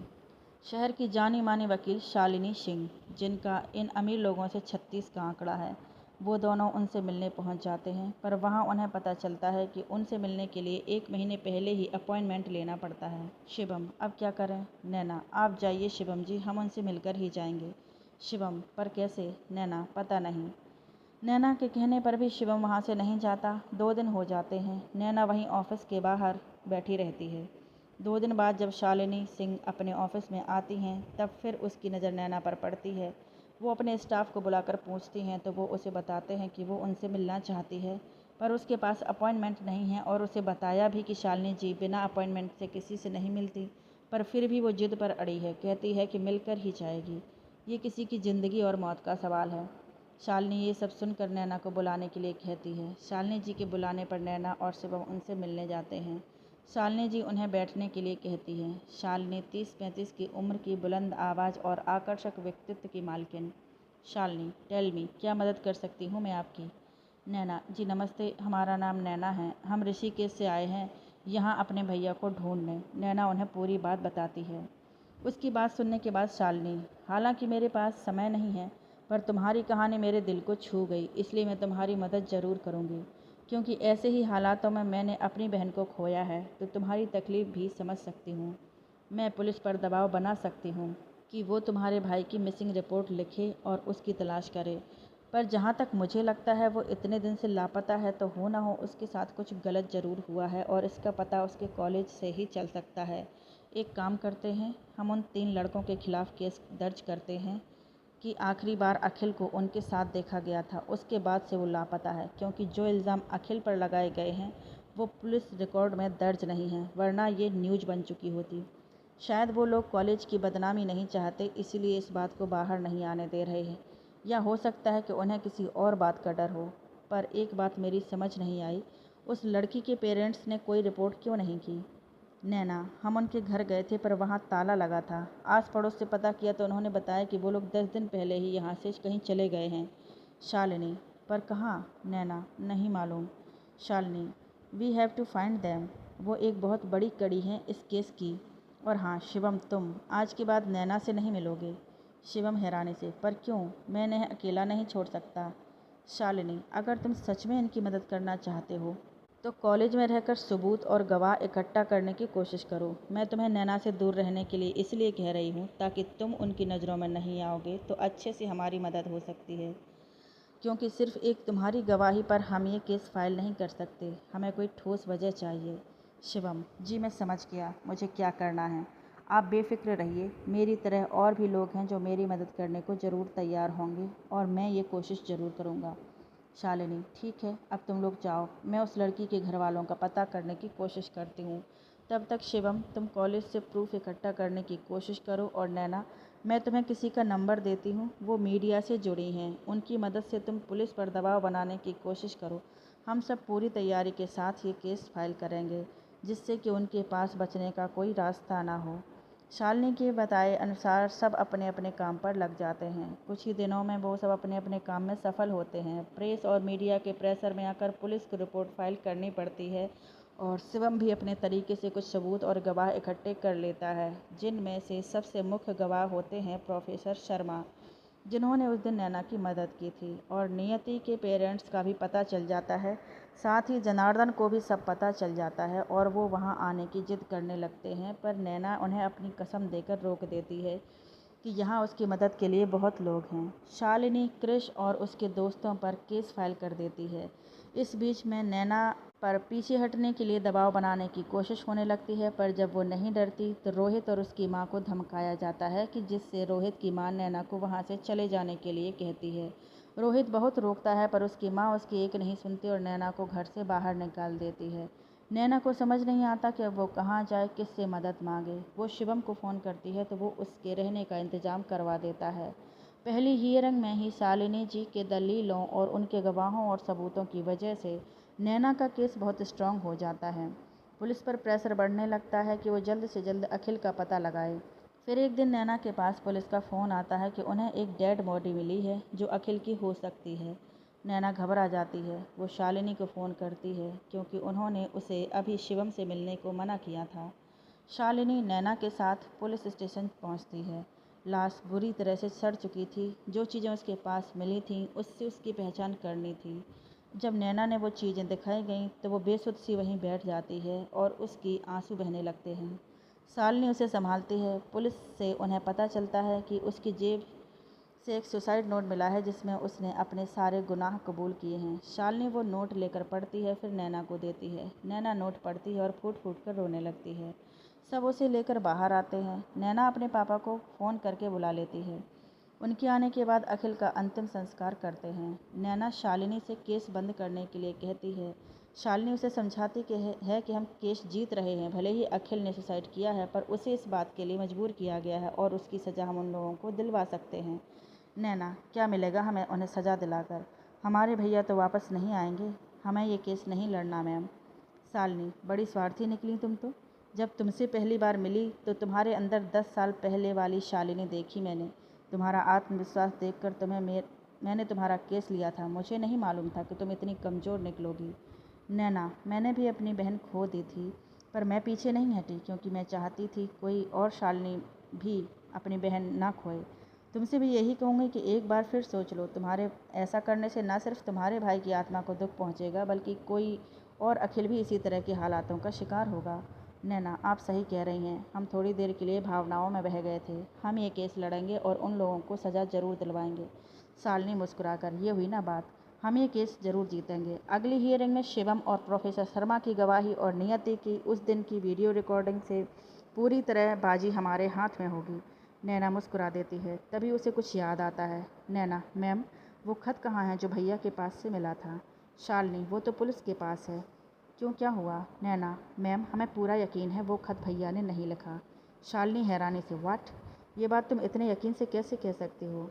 शहर की जानी मानी वकील शालिनी सिंह, जिनका इन अमीर लोगों से 36 का आंकड़ा है। वो दोनों उनसे मिलने पहुंच जाते हैं, पर वहां उन्हें पता चलता है कि उनसे मिलने के लिए 1 महीने पहले ही अपॉइंटमेंट लेना पड़ता है। शिवम, अब क्या करें? नैना, आप जाइए शिवम जी, हम उनसे मिलकर ही जाएंगे। शिवम, पर कैसे? नैना, पता नहीं। नैना के कहने पर भी शिवम वहाँ से नहीं जाता। 2 दिन हो जाते हैं। नैना वहीं ऑफिस के बाहर बैठी रहती है। 2 दिन बाद जब शालिनी सिंह अपने ऑफिस में आती हैं, तब फिर उसकी नज़र नैना पर पड़ती है। वो अपने स्टाफ को बुलाकर पूछती हैं तो वो उसे बताते हैं कि वो उनसे मिलना चाहती है, पर उसके पास अपॉइंटमेंट नहीं है और उसे बताया भी कि शालिनी जी बिना अपॉइंटमेंट से किसी से नहीं मिलती, पर फिर भी वो जिद पर अड़ी है, कहती है कि मिलकर ही जाएगी। ये किसी की ज़िंदगी और मौत का सवाल है। शालिनी ये सब सुनकर नैना को बुलाने के लिए कहती है। शालिनी जी के बुलाने पर नैना और शिवम उनसे मिलने जाते हैं। शालिनी जी उन्हें बैठने के लिए कहती हैं। शालिनी 30-35 की उम्र की बुलंद आवाज़ और आकर्षक व्यक्तित्व की मालकिन। शालिनी, टेल मी, क्या मदद कर सकती हूँ मैं आपकी? नैना जी नमस्ते, हमारा नाम नैना है। हम ऋषिकेश से आए हैं यहाँ अपने भैया को ढूंढने। नैना उन्हें पूरी बात बताती है। उसकी बात सुनने के बाद शालिनी, हालांकि मेरे पास समय नहीं है, पर तुम्हारी कहानी मेरे दिल को छू गई, इसलिए मैं तुम्हारी मदद ज़रूर करूँगी। क्योंकि ऐसे ही हालातों में मैंने अपनी बहन को खोया है, तो तुम्हारी तकलीफ़ भी समझ सकती हूँ। मैं पुलिस पर दबाव बना सकती हूँ कि वो तुम्हारे भाई की मिसिंग रिपोर्ट लिखे और उसकी तलाश करे। पर जहाँ तक मुझे लगता है वो इतने दिन से लापता है, तो हो ना हो उसके साथ कुछ गलत ज़रूर हुआ है और इसका पता उसके कॉलेज से ही चल सकता है। एक काम करते हैं, हम उन 3 लड़कों के खिलाफ़ केस दर्ज करते हैं कि आखिरी बार अखिल को उनके साथ देखा गया था, उसके बाद से वो लापता है। क्योंकि जो इल्ज़ाम अखिल पर लगाए गए हैं वो पुलिस रिकॉर्ड में दर्ज नहीं हैं, वरना ये न्यूज़ बन चुकी होती। शायद वो लोग कॉलेज की बदनामी नहीं चाहते, इसीलिए इस बात को बाहर नहीं आने दे रहे हैं, या हो सकता है कि उन्हें किसी और बात का डर हो। पर एक बात मेरी समझ नहीं आई, उस लड़की के पेरेंट्स ने कोई रिपोर्ट क्यों नहीं की? नैना, हम उनके घर गए थे पर वहाँ ताला लगा था। आस पड़ोस से पता किया तो उन्होंने बताया कि वो लोग 10 दिन पहले ही यहाँ से कहीं चले गए हैं। शालिनी, पर कहाँ? नैना, नहीं मालूम। Shalini, we have to find them. वो एक बहुत बड़ी कड़ी है इस केस की। और हाँ शिवम, तुम आज के बाद नैना से नहीं मिलोगे। शिवम हैरानी से, पर क्यों? मैं इन्हें अकेला नहीं छोड़ सकता। शालिनी, अगर तुम सच में इनकी मदद करना चाहते हो तो कॉलेज में रहकर सबूत और गवाह इकट्ठा करने की कोशिश करो। मैं तुम्हें नैना से दूर रहने के लिए इसलिए कह रही हूँ ताकि तुम उनकी नज़रों में नहीं आओगे तो अच्छे से हमारी मदद हो सकती है। क्योंकि सिर्फ एक तुम्हारी गवाही पर हम ये केस फाइल नहीं कर सकते, हमें कोई ठोस वजह चाहिए। शिवम जी मैं समझ गया मुझे क्या करना है। आप बेफिक्र रहिए, मेरी तरह और भी लोग हैं जो मेरी मदद करने को ज़रूर तैयार होंगे और मैं ये कोशिश ज़रूर करूँगा। शालिनी, ठीक है, अब तुम लोग जाओ, मैं उस लड़की के घर वालों का पता करने की कोशिश करती हूँ। तब तक शिवम तुम कॉलेज से प्रूफ इकट्ठा करने की कोशिश करो। और नैना, मैं तुम्हें किसी का नंबर देती हूँ, वो मीडिया से जुड़ी हैं, उनकी मदद से तुम पुलिस पर दबाव बनाने की कोशिश करो। हम सब पूरी तैयारी के साथ ये केस फाइल करेंगे, जिससे कि उनके पास बचने का कोई रास्ता ना हो। शालिनी के बताए अनुसार सब अपने अपने काम पर लग जाते हैं। कुछ ही दिनों में वो सब अपने अपने काम में सफल होते हैं। प्रेस और मीडिया के प्रेशर में आकर पुलिस को रिपोर्ट फाइल करनी पड़ती है और शिवम भी अपने तरीके से कुछ सबूत और गवाह इकट्ठे कर लेता है, जिनमें से सबसे मुख्य गवाह होते हैं प्रोफेसर शर्मा, जिन्होंने उस दिन नैना की मदद की थी। और नियति के पेरेंट्स का भी पता चल जाता है, साथ ही जनार्दन को भी सब पता चल जाता है और वो वहाँ आने की जिद करने लगते हैं। पर नैना उन्हें अपनी कसम देकर रोक देती है कि यहाँ उसकी मदद के लिए बहुत लोग हैं। शालिनी क्रिश और उसके दोस्तों पर केस फाइल कर देती है। इस बीच में नैना पर पीछे हटने के लिए दबाव बनाने की कोशिश होने लगती है, पर जब वो नहीं डरती तो रोहित और उसकी माँ को धमकाया जाता है, कि जिससे रोहित की माँ नैना को वहाँ से चले जाने के लिए कहती है। रोहित बहुत रोकता है पर उसकी माँ उसकी एक नहीं सुनती और नैना को घर से बाहर निकाल देती है। नैना को समझ नहीं आता कि अब वो कहाँ जाए, किससे मदद मांगे। वो शिवम को फ़ोन करती है तो वो उसके रहने का इंतज़ाम करवा देता है। पहली हियरिंग में ही शालिनी जी के दलीलों और उनके गवाहों और सबूतों की वजह से नैना का केस बहुत स्ट्रांग हो जाता है। पुलिस पर प्रेशर बढ़ने लगता है कि वो जल्द से जल्द अखिल का पता लगाए। फिर एक दिन नैना के पास पुलिस का फ़ोन आता है कि उन्हें एक डेड बॉडी मिली है जो अखिल की हो सकती है। नैना घबरा जाती है। वो शालिनी को फ़ोन करती है क्योंकि उन्होंने उसे अभी शिवम से मिलने को मना किया था। शालिनी नैना के साथ पुलिस स्टेशन पहुंचती है। लाश बुरी तरह से सड़ चुकी थी। जो चीज़ें उसके पास मिली थीं उससे उसकी पहचान करनी थी। जब नैना ने वो चीज़ें दिखाई गईं तो वो बेसुध सी वहीं बैठ जाती है और उसकी आंसू बहने लगते हैं। शालिनी उसे संभालती है। पुलिस से उन्हें पता चलता है कि उसकी जेब से एक सुसाइड नोट मिला है जिसमें उसने अपने सारे गुनाह कबूल किए हैं। शालिनी वो नोट लेकर पढ़ती है, फिर नैना को देती है। नैना नोट पढ़ती है और फूट फूट कर रोने लगती है। सब उसे लेकर बाहर आते हैं। नैना अपने पापा को फ़ोन करके बुला लेती है। उनके आने के बाद अखिल का अंतिम संस्कार करते हैं। नैना शालिनी से केस बंद करने के लिए कहती है। शालिनी उसे समझाती है कि हम केस जीत रहे हैं, भले ही अखिल ने सुसाइड किया है, पर उसे इस बात के लिए मजबूर किया गया है और उसकी सज़ा हम उन लोगों को दिलवा सकते हैं। नैना, क्या मिलेगा हमें उन्हें सज़ा दिलाकर? हमारे भैया तो वापस नहीं आएंगे। हमें ये केस नहीं लड़ना मैम। शालिनी, बड़ी स्वार्थी निकली तुम तो। जब तुमसे पहली बार मिली तो तुम्हारे अंदर 10 साल पहले वाली शालिनी देखी मैंने। तुम्हारा आत्मविश्वास देखकर तुम्हें मैंने तुम्हारा केस लिया था, मुझे नहीं मालूम था कि तुम इतनी कमज़ोर निकलोगी। नैना, मैंने भी अपनी बहन खो दी थी, पर मैं पीछे नहीं हटी क्योंकि मैं चाहती थी कोई और शालिनी भी अपनी बहन ना खोए। तुमसे भी यही कहूँगी कि एक बार फिर सोच लो, तुम्हारे ऐसा करने से न सिर्फ तुम्हारे भाई की आत्मा को दुख पहुँचेगा, बल्कि कोई और अखिल भी इसी तरह के हालातों का शिकार होगा। नैना, आप सही कह रही हैं। हम थोड़ी देर के लिए भावनाओं में बह गए थे। हम ये केस लड़ेंगे और उन लोगों को सज़ा ज़रूर दिलवाएंगे। शालिनी मुस्कुराकर, ये हुई ना बात, हम ये केस ज़रूर जीतेंगे। अगली हियरिंग में शिवम और प्रोफेसर शर्मा की गवाही और नियति की उस दिन की वीडियो रिकॉर्डिंग से पूरी तरह बाजी हमारे हाथ में होगी। नैना मुस्कुरा देती है। तभी उसे कुछ याद आता है। नैना, मैम, वो खत कहाँ है जो भैया के पास से मिला था? शालिनी, वो तो पुलिस के पास है। क्यों, क्या हुआ? नैना, मैम, हमें पूरा यकीन है वो खत भैया ने नहीं लिखा। शालिनी हैरानी से, व्हाट? ये बात तुम इतने यकीन से कैसे कह सकती हो?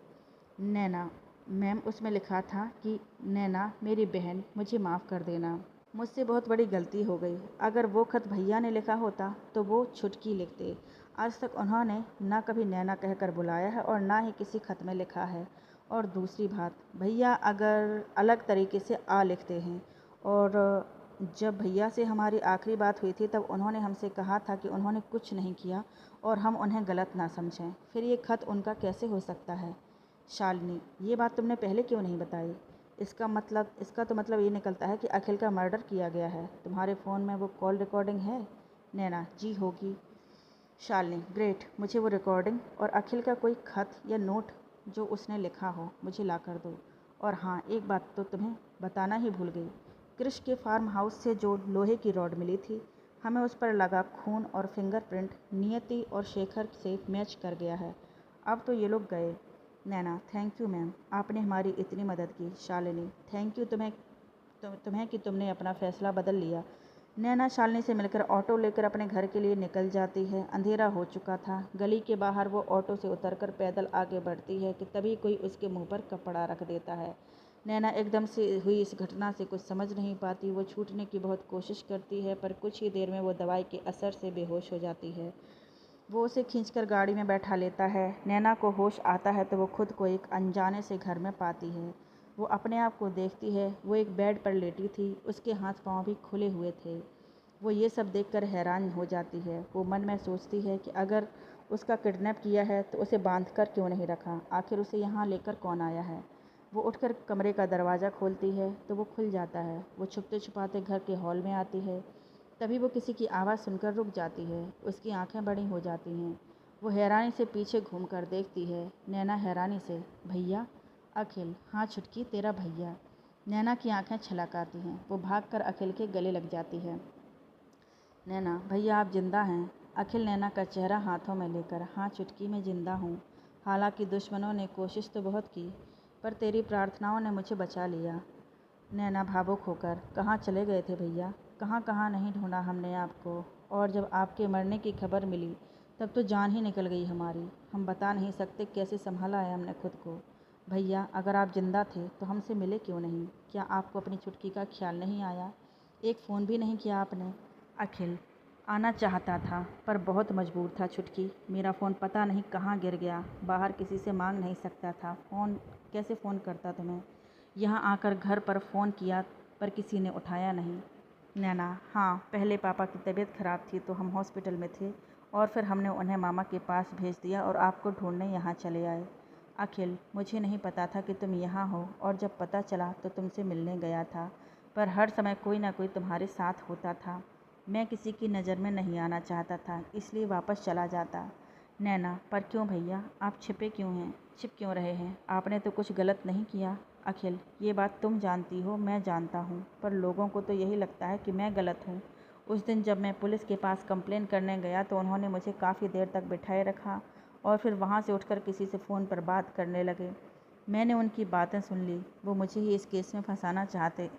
नैना, मैम, उसमें लिखा था कि नैना मेरी बहन, मुझे माफ़ कर देना, मुझसे बहुत बड़ी गलती हो गई। अगर वो खत भैया ने लिखा होता तो वो छुटकी लिखते। आज तक उन्होंने ना कभी नैना कहकर बुलाया है और ना ही किसी खत में लिखा है। और दूसरी बात, भैया अगर अलग तरीके से आ लिखते हैं, और जब भैया से हमारी आखिरी बात हुई थी तब उन्होंने हमसे कहा था कि उन्होंने कुछ नहीं किया और हम उन्हें गलत ना समझें, फिर ये खत उनका कैसे हो सकता है? शालिनी, ये बात तुमने पहले क्यों नहीं बताई? इसका तो मतलब ये निकलता है कि अखिल का मर्डर किया गया है। तुम्हारे फ़ोन में वो कॉल रिकॉर्डिंग है? नैना, जी होगी। शालिनी, ग्रेट, मुझे वो रिकॉर्डिंग और अखिल का कोई खत या नोट जो उसने लिखा हो मुझे ला कर दो। और हाँ, एक बात तो तुम्हें बताना ही भूल गई। कृष के फार्म हाउस से जो लोहे की रॉड मिली थी, हमें उस पर लगा खून और फिंगरप्रिंट नियति और शेखर से मैच कर गया है। अब तो ये लोग गए। नैना, थैंक यू मैम, आपने हमारी इतनी मदद की। शालिनी, थैंक यू तुम्हें कि तुमने अपना फ़ैसला बदल लिया। नैना शालिनी से मिलकर ऑटो लेकर अपने घर के लिए निकल जाती है। अंधेरा हो चुका था। गली के बाहर वो ऑटो से उतरकर पैदल आगे बढ़ती है कि तभी कोई उसके मुंह पर कपड़ा रख देता है। नैना एकदम से हुई इस घटना से कुछ समझ नहीं पाती। वो छूटने की बहुत कोशिश करती है, पर कुछ ही देर में वो दवाई के असर से बेहोश हो जाती है। वो उसे खींचकर गाड़ी में बैठा लेता है। नैना को होश आता है तो वो खुद को एक अनजाने से घर में पाती है। वो अपने आप को देखती है। वो एक बेड पर लेटी थी, उसके हाथ पांव भी खुले हुए थे। वो ये सब देखकर हैरान हो जाती है। वो मन में सोचती है कि अगर उसका किडनैप किया है तो उसे बांधकर क्यों नहीं रखा? आखिर उसे यहाँ लेकर कौन आया है? वो उठकर कमरे का दरवाज़ा खोलती है तो वो खुल जाता है। वो छुपते छुपाते घर के हॉल में आती है। तभी वो किसी की आवाज़ सुनकर रुक जाती है। उसकी आंखें बड़ी हो जाती हैं। वो हैरानी से पीछे घूमकर देखती है। नैना हैरानी से, भैया? अखिल, हाँ छुटकी, तेरा भैया। नैना की आंखें छलक आती हैं। वो भागकर अखिल के गले लग जाती है। नैना, भैया आप जिंदा हैं? अखिल नैना का चेहरा हाथों में लेकर, हाँ चुटकी, मैं जिंदा हूँ। हालांकि दुश्मनों ने कोशिश तो बहुत की, पर तेरी प्रार्थनाओं ने मुझे बचा लिया। नैना भावुक होकर, कहाँ चले गए थे भैया? कहाँ कहाँ नहीं ढूंढा हमने आपको, और जब आपके मरने की खबर मिली तब तो जान ही निकल गई हमारी। हम बता नहीं सकते कैसे संभाला है हमने खुद को। भैया अगर आप जिंदा थे तो हमसे मिले क्यों नहीं? क्या आपको अपनी चुटकी का ख्याल नहीं आया? एक फ़ोन भी नहीं किया आपने? अखिल, आना चाहता था पर बहुत मजबूर था छुटकी। मेरा फ़ोन पता नहीं कहाँ गिर गया। बाहर किसी से मांग नहीं सकता था। कैसे फ़ोन करता तुम्हें? यहाँ आकर घर पर फ़ोन किया पर किसी ने उठाया नहीं। नैना, हाँ, पहले पापा की तबीयत ख़राब थी तो हम हॉस्पिटल में थे और फिर हमने उन्हें मामा के पास भेज दिया और आपको ढूंढने यहाँ चले आए। अखिल, मुझे नहीं पता था कि तुम यहाँ हो, और जब पता चला तो तुमसे मिलने गया था, पर हर समय कोई ना कोई तुम्हारे साथ होता था। मैं किसी की नज़र में नहीं आना चाहता था, इसलिए वापस चला जाता। नैना, पर क्यों भैया? आप छिप क्यों रहे हैं? आपने तो कुछ गलत नहीं किया। अखिल, ये बात तुम जानती हो, मैं जानता हूँ, पर लोगों को तो यही लगता है कि मैं गलत हूँ। उस दिन जब मैं पुलिस के पास कंप्लेन करने गया तो उन्होंने मुझे काफ़ी देर तक बिठाए रखा और फिर वहाँ से उठकर किसी से फ़ोन पर बात करने लगे। मैंने उनकी बातें सुन ली। वो मुझे ही इस केस में फंसाना चाहते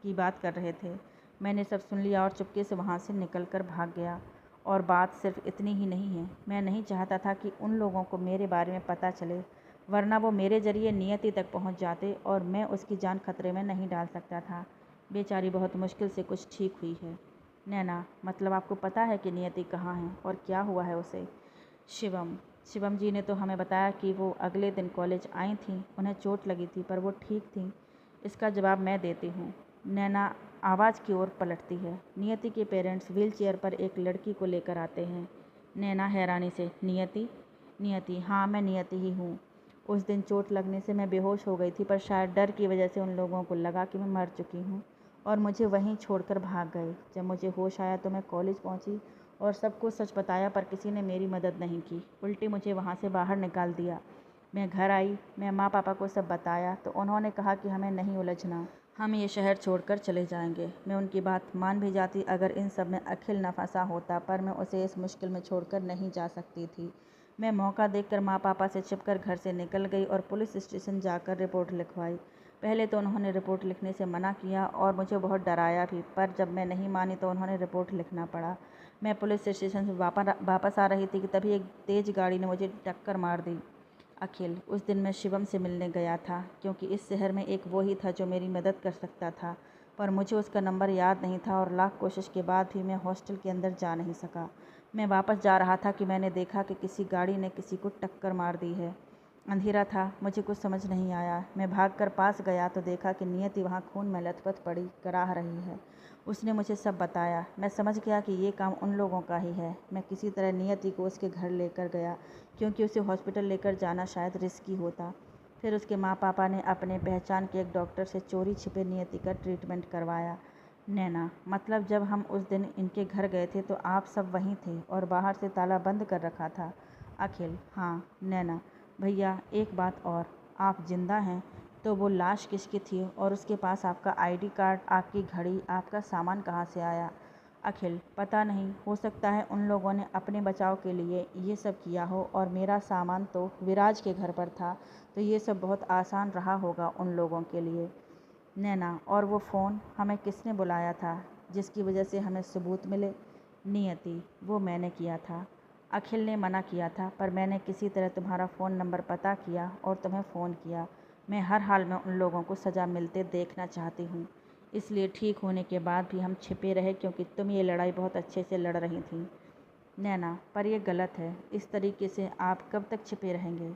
की बात कर रहे थे। मैंने सब सुन लिया और चुपके से वहाँ से निकल कर भाग गया। और बात सिर्फ इतनी ही नहीं है, मैं नहीं चाहता था कि उन लोगों को मेरे बारे में पता चले, वरना वो मेरे ज़रिए नियति तक पहुंच जाते और मैं उसकी जान खतरे में नहीं डाल सकता था। बेचारी बहुत मुश्किल से कुछ ठीक हुई है। नैना, मतलब आपको पता है कि नियति कहाँ है और क्या हुआ है उसे? शिवम, शिवम जी ने तो हमें बताया कि वो अगले दिन कॉलेज आई थीं, उन्हें चोट लगी थी पर वो ठीक थीं। इसका जवाब मैं देती हूँ। नैना आवाज़ की ओर पलटती है। नियति के पेरेंट्स व्हीलचेयर पर एक लड़की को लेकर आते हैं। नैना हैरानी से, नियति? नियति, हाँ मैं नियति ही हूँ। उस दिन चोट लगने से मैं बेहोश हो गई थी पर शायद डर की वजह से उन लोगों को लगा कि मैं मर चुकी हूँ और मुझे वहीं छोड़कर भाग गए। जब मुझे होश आया तो मैं कॉलेज पहुँची और सबको सच बताया पर किसी ने मेरी मदद नहीं की, उल्टी मुझे वहाँ से बाहर निकाल दिया। मैं घर आई, मैं माँ पापा को सब बताया तो उन्होंने कहा कि हमें नहीं उलझना, हम ये शहर छोड़कर चले जाएंगे। मैं उनकी बात मान भी जाती अगर इन सब में अखिल न फंसा होता, पर मैं उसे इस मुश्किल में छोड़कर नहीं जा सकती थी। मैं मौका देखकर माँ पापा से छिपकर घर से निकल गई और पुलिस स्टेशन जाकर रिपोर्ट लिखवाई। पहले तो उन्होंने रिपोर्ट लिखने से मना किया और मुझे बहुत डराया भी, पर जब मैं नहीं मानी तो उन्होंने रिपोर्ट लिखना पड़ा। मैं पुलिस स्टेशन से वापस आ रही थी कि तभी एक तेज़ गाड़ी ने मुझे टक्कर मार दी। अखिल, उस दिन मैं शिवम से मिलने गया था क्योंकि इस शहर में एक वो ही था जो मेरी मदद कर सकता था, पर मुझे उसका नंबर याद नहीं था और लाख कोशिश के बाद भी मैं हॉस्टल के अंदर जा नहीं सका। मैं वापस जा रहा था कि मैंने देखा कि किसी गाड़ी ने किसी को टक्कर मार दी है। अंधेरा था, मुझे कुछ समझ नहीं आया। मैं भागकर पास गया तो देखा कि नियति वहाँ खून में लथपथ पड़ी कराह रही है। उसने मुझे सब बताया। मैं समझ गया कि ये काम उन लोगों का ही है। मैं किसी तरह नियति को उसके घर लेकर गया क्योंकि उसे हॉस्पिटल लेकर जाना शायद रिस्की होता। फिर उसके माँ पापा ने अपने पहचान के एक डॉक्टर से चोरी छिपे नियति का ट्रीटमेंट करवाया। नैना, मतलब जब हम उस दिन इनके घर गए थे तो आप सब वहीं थे और बाहर से ताला बंद कर रखा था? अखिल, हाँ। नैना, भैया एक बात और, आप जिंदा हैं तो वो लाश किसकी थी और उसके पास आपका आईडी कार्ड, आपकी घड़ी, आपका सामान कहाँ से आया? अखिल, पता नहीं, हो सकता है उन लोगों ने अपने बचाव के लिए ये सब किया हो और मेरा सामान तो विराज के घर पर था, तो ये सब बहुत आसान रहा होगा उन लोगों के लिए। नैना, और वो फ़ोन हमें किसने बुलाया था जिसकी वजह से हमें सबूत मिले? नियति, वो मैंने किया था। अखिल ने मना किया था पर मैंने किसी तरह तुम्हारा फ़ोन नंबर पता किया और तुम्हें फ़ोन किया। मैं हर हाल में उन लोगों को सज़ा मिलते देखना चाहती हूँ, इसलिए ठीक होने के बाद भी हम छिपे रहे क्योंकि तुम ये लड़ाई बहुत अच्छे से लड़ रही थी। नैना, पर यह गलत है। इस तरीके से आप कब तक छिपे रहेंगे?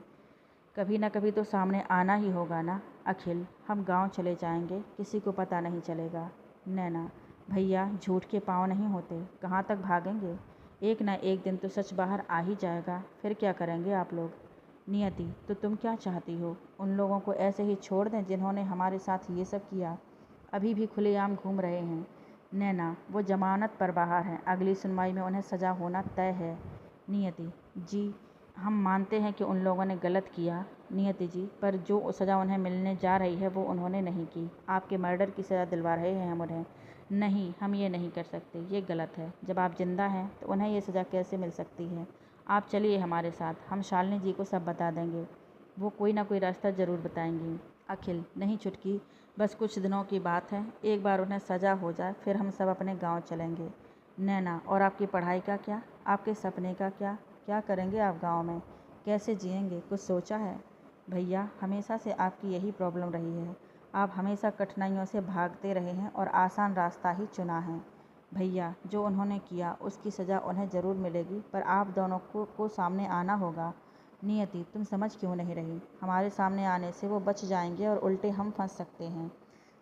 कभी ना कभी तो सामने आना ही होगा ना। अखिल, हम गांव चले जाएंगे, किसी को पता नहीं चलेगा। नैना, भैया झूठ के पाँव नहीं होते, कहाँ तक भागेंगे? एक ना एक दिन तो सच बाहर आ ही जाएगा, फिर क्या करेंगे आप लोग? नियति, तो तुम क्या चाहती हो? उन लोगों को ऐसे ही छोड़ दें जिन्होंने हमारे साथ ये सब किया? अभी भी खुलेआम घूम रहे हैं। नैना, वो जमानत पर बाहर हैं, अगली सुनवाई में उन्हें सज़ा होना तय है। नियति, जी हम मानते हैं कि उन लोगों ने गलत किया नियति जी, पर जो सज़ा उन्हें मिलने जा रही है वो उन्होंने नहीं की। आपके मर्डर की सज़ा दिलवा रहे हैं हम उन्हें। नहीं, हम ये नहीं कर सकते, ये गलत है। जब आप जिंदा हैं तो उन्हें ये सज़ा कैसे मिल सकती है? आप चलिए हमारे साथ, हम शालिनी जी को सब बता देंगे, वो कोई ना कोई रास्ता ज़रूर बताएंगी। अखिल, नहीं चुटकी, बस कुछ दिनों की बात है, एक बार उन्हें सज़ा हो जाए फिर हम सब अपने गाँव चलेंगे। नैना, और आपकी पढ़ाई का क्या? आपके सपने का क्या? क्या करेंगे आप गांव में? कैसे जिएंगे, कुछ सोचा है? भैया, हमेशा से आपकी यही प्रॉब्लम रही है। आप हमेशा कठिनाइयों से भागते रहे हैं और आसान रास्ता ही चुना है। भैया, जो उन्होंने किया उसकी सज़ा उन्हें ज़रूर मिलेगी, पर आप दोनों को सामने आना होगा। नियति, तुम समझ क्यों नहीं रही? हमारे सामने आने से वो बच जाएंगे और उल्टे हम फंस सकते हैं।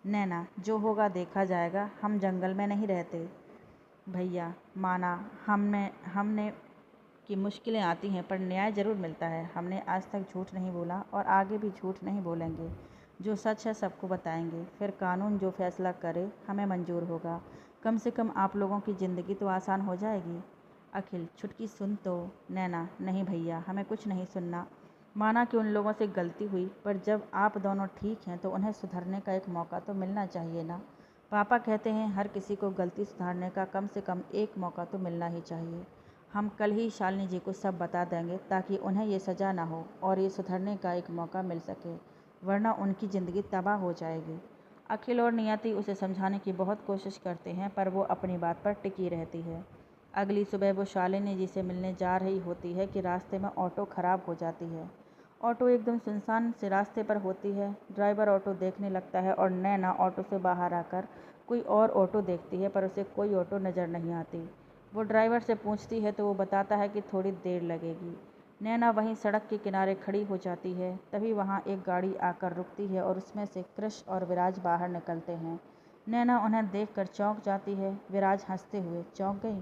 नैना, जो होगा देखा जाएगा, हम जंगल में नहीं रहते। भैया, माना, हमने कि मुश्किलें आती हैं पर न्याय ज़रूर मिलता है। हमने आज तक झूठ नहीं बोला और आगे भी झूठ नहीं बोलेंगे। जो सच है सबको बताएंगे, फिर कानून जो फैसला करे हमें मंजूर होगा। कम से कम आप लोगों की ज़िंदगी तो आसान हो जाएगी। अखिल, छुटकी सुन तो। नैना, नहीं भैया, हमें कुछ नहीं सुनना। माना कि उन लोगों से गलती हुई, पर जब आप दोनों ठीक हैं तो उन्हें सुधरने का एक मौका तो मिलना चाहिए ना। पापा कहते हैं हर किसी को गलती सुधारने का कम से कम एक मौका तो मिलना ही चाहिए। हम कल ही शालिनी जी को सब बता देंगे ताकि उन्हें ये सज़ा ना हो और ये सुधरने का एक मौका मिल सके, वरना उनकी ज़िंदगी तबाह हो जाएगी। अखिल और नियति उसे समझाने की बहुत कोशिश करते हैं पर वो अपनी बात पर टिकी रहती है। अगली सुबह वो शालिनी जी से मिलने जा रही होती है कि रास्ते में ऑटो ख़राब हो जाती है। ऑटो एकदम सुनसान से रास्ते पर होती है। ड्राइवर ऑटो देखने लगता है और नैना ऑटो से बाहर आकर कोई और ऑटो देखती है पर उसे कोई ऑटो नज़र नहीं आती। वो ड्राइवर से पूछती है तो वो बताता है कि थोड़ी देर लगेगी। नैना वहीं सड़क के किनारे खड़ी हो जाती है। तभी वहाँ एक गाड़ी आकर रुकती है और उसमें से कृष और विराज बाहर निकलते हैं। नैना उन्हें देखकर चौंक जाती है। विराज हंसते हुए, चौंक गई?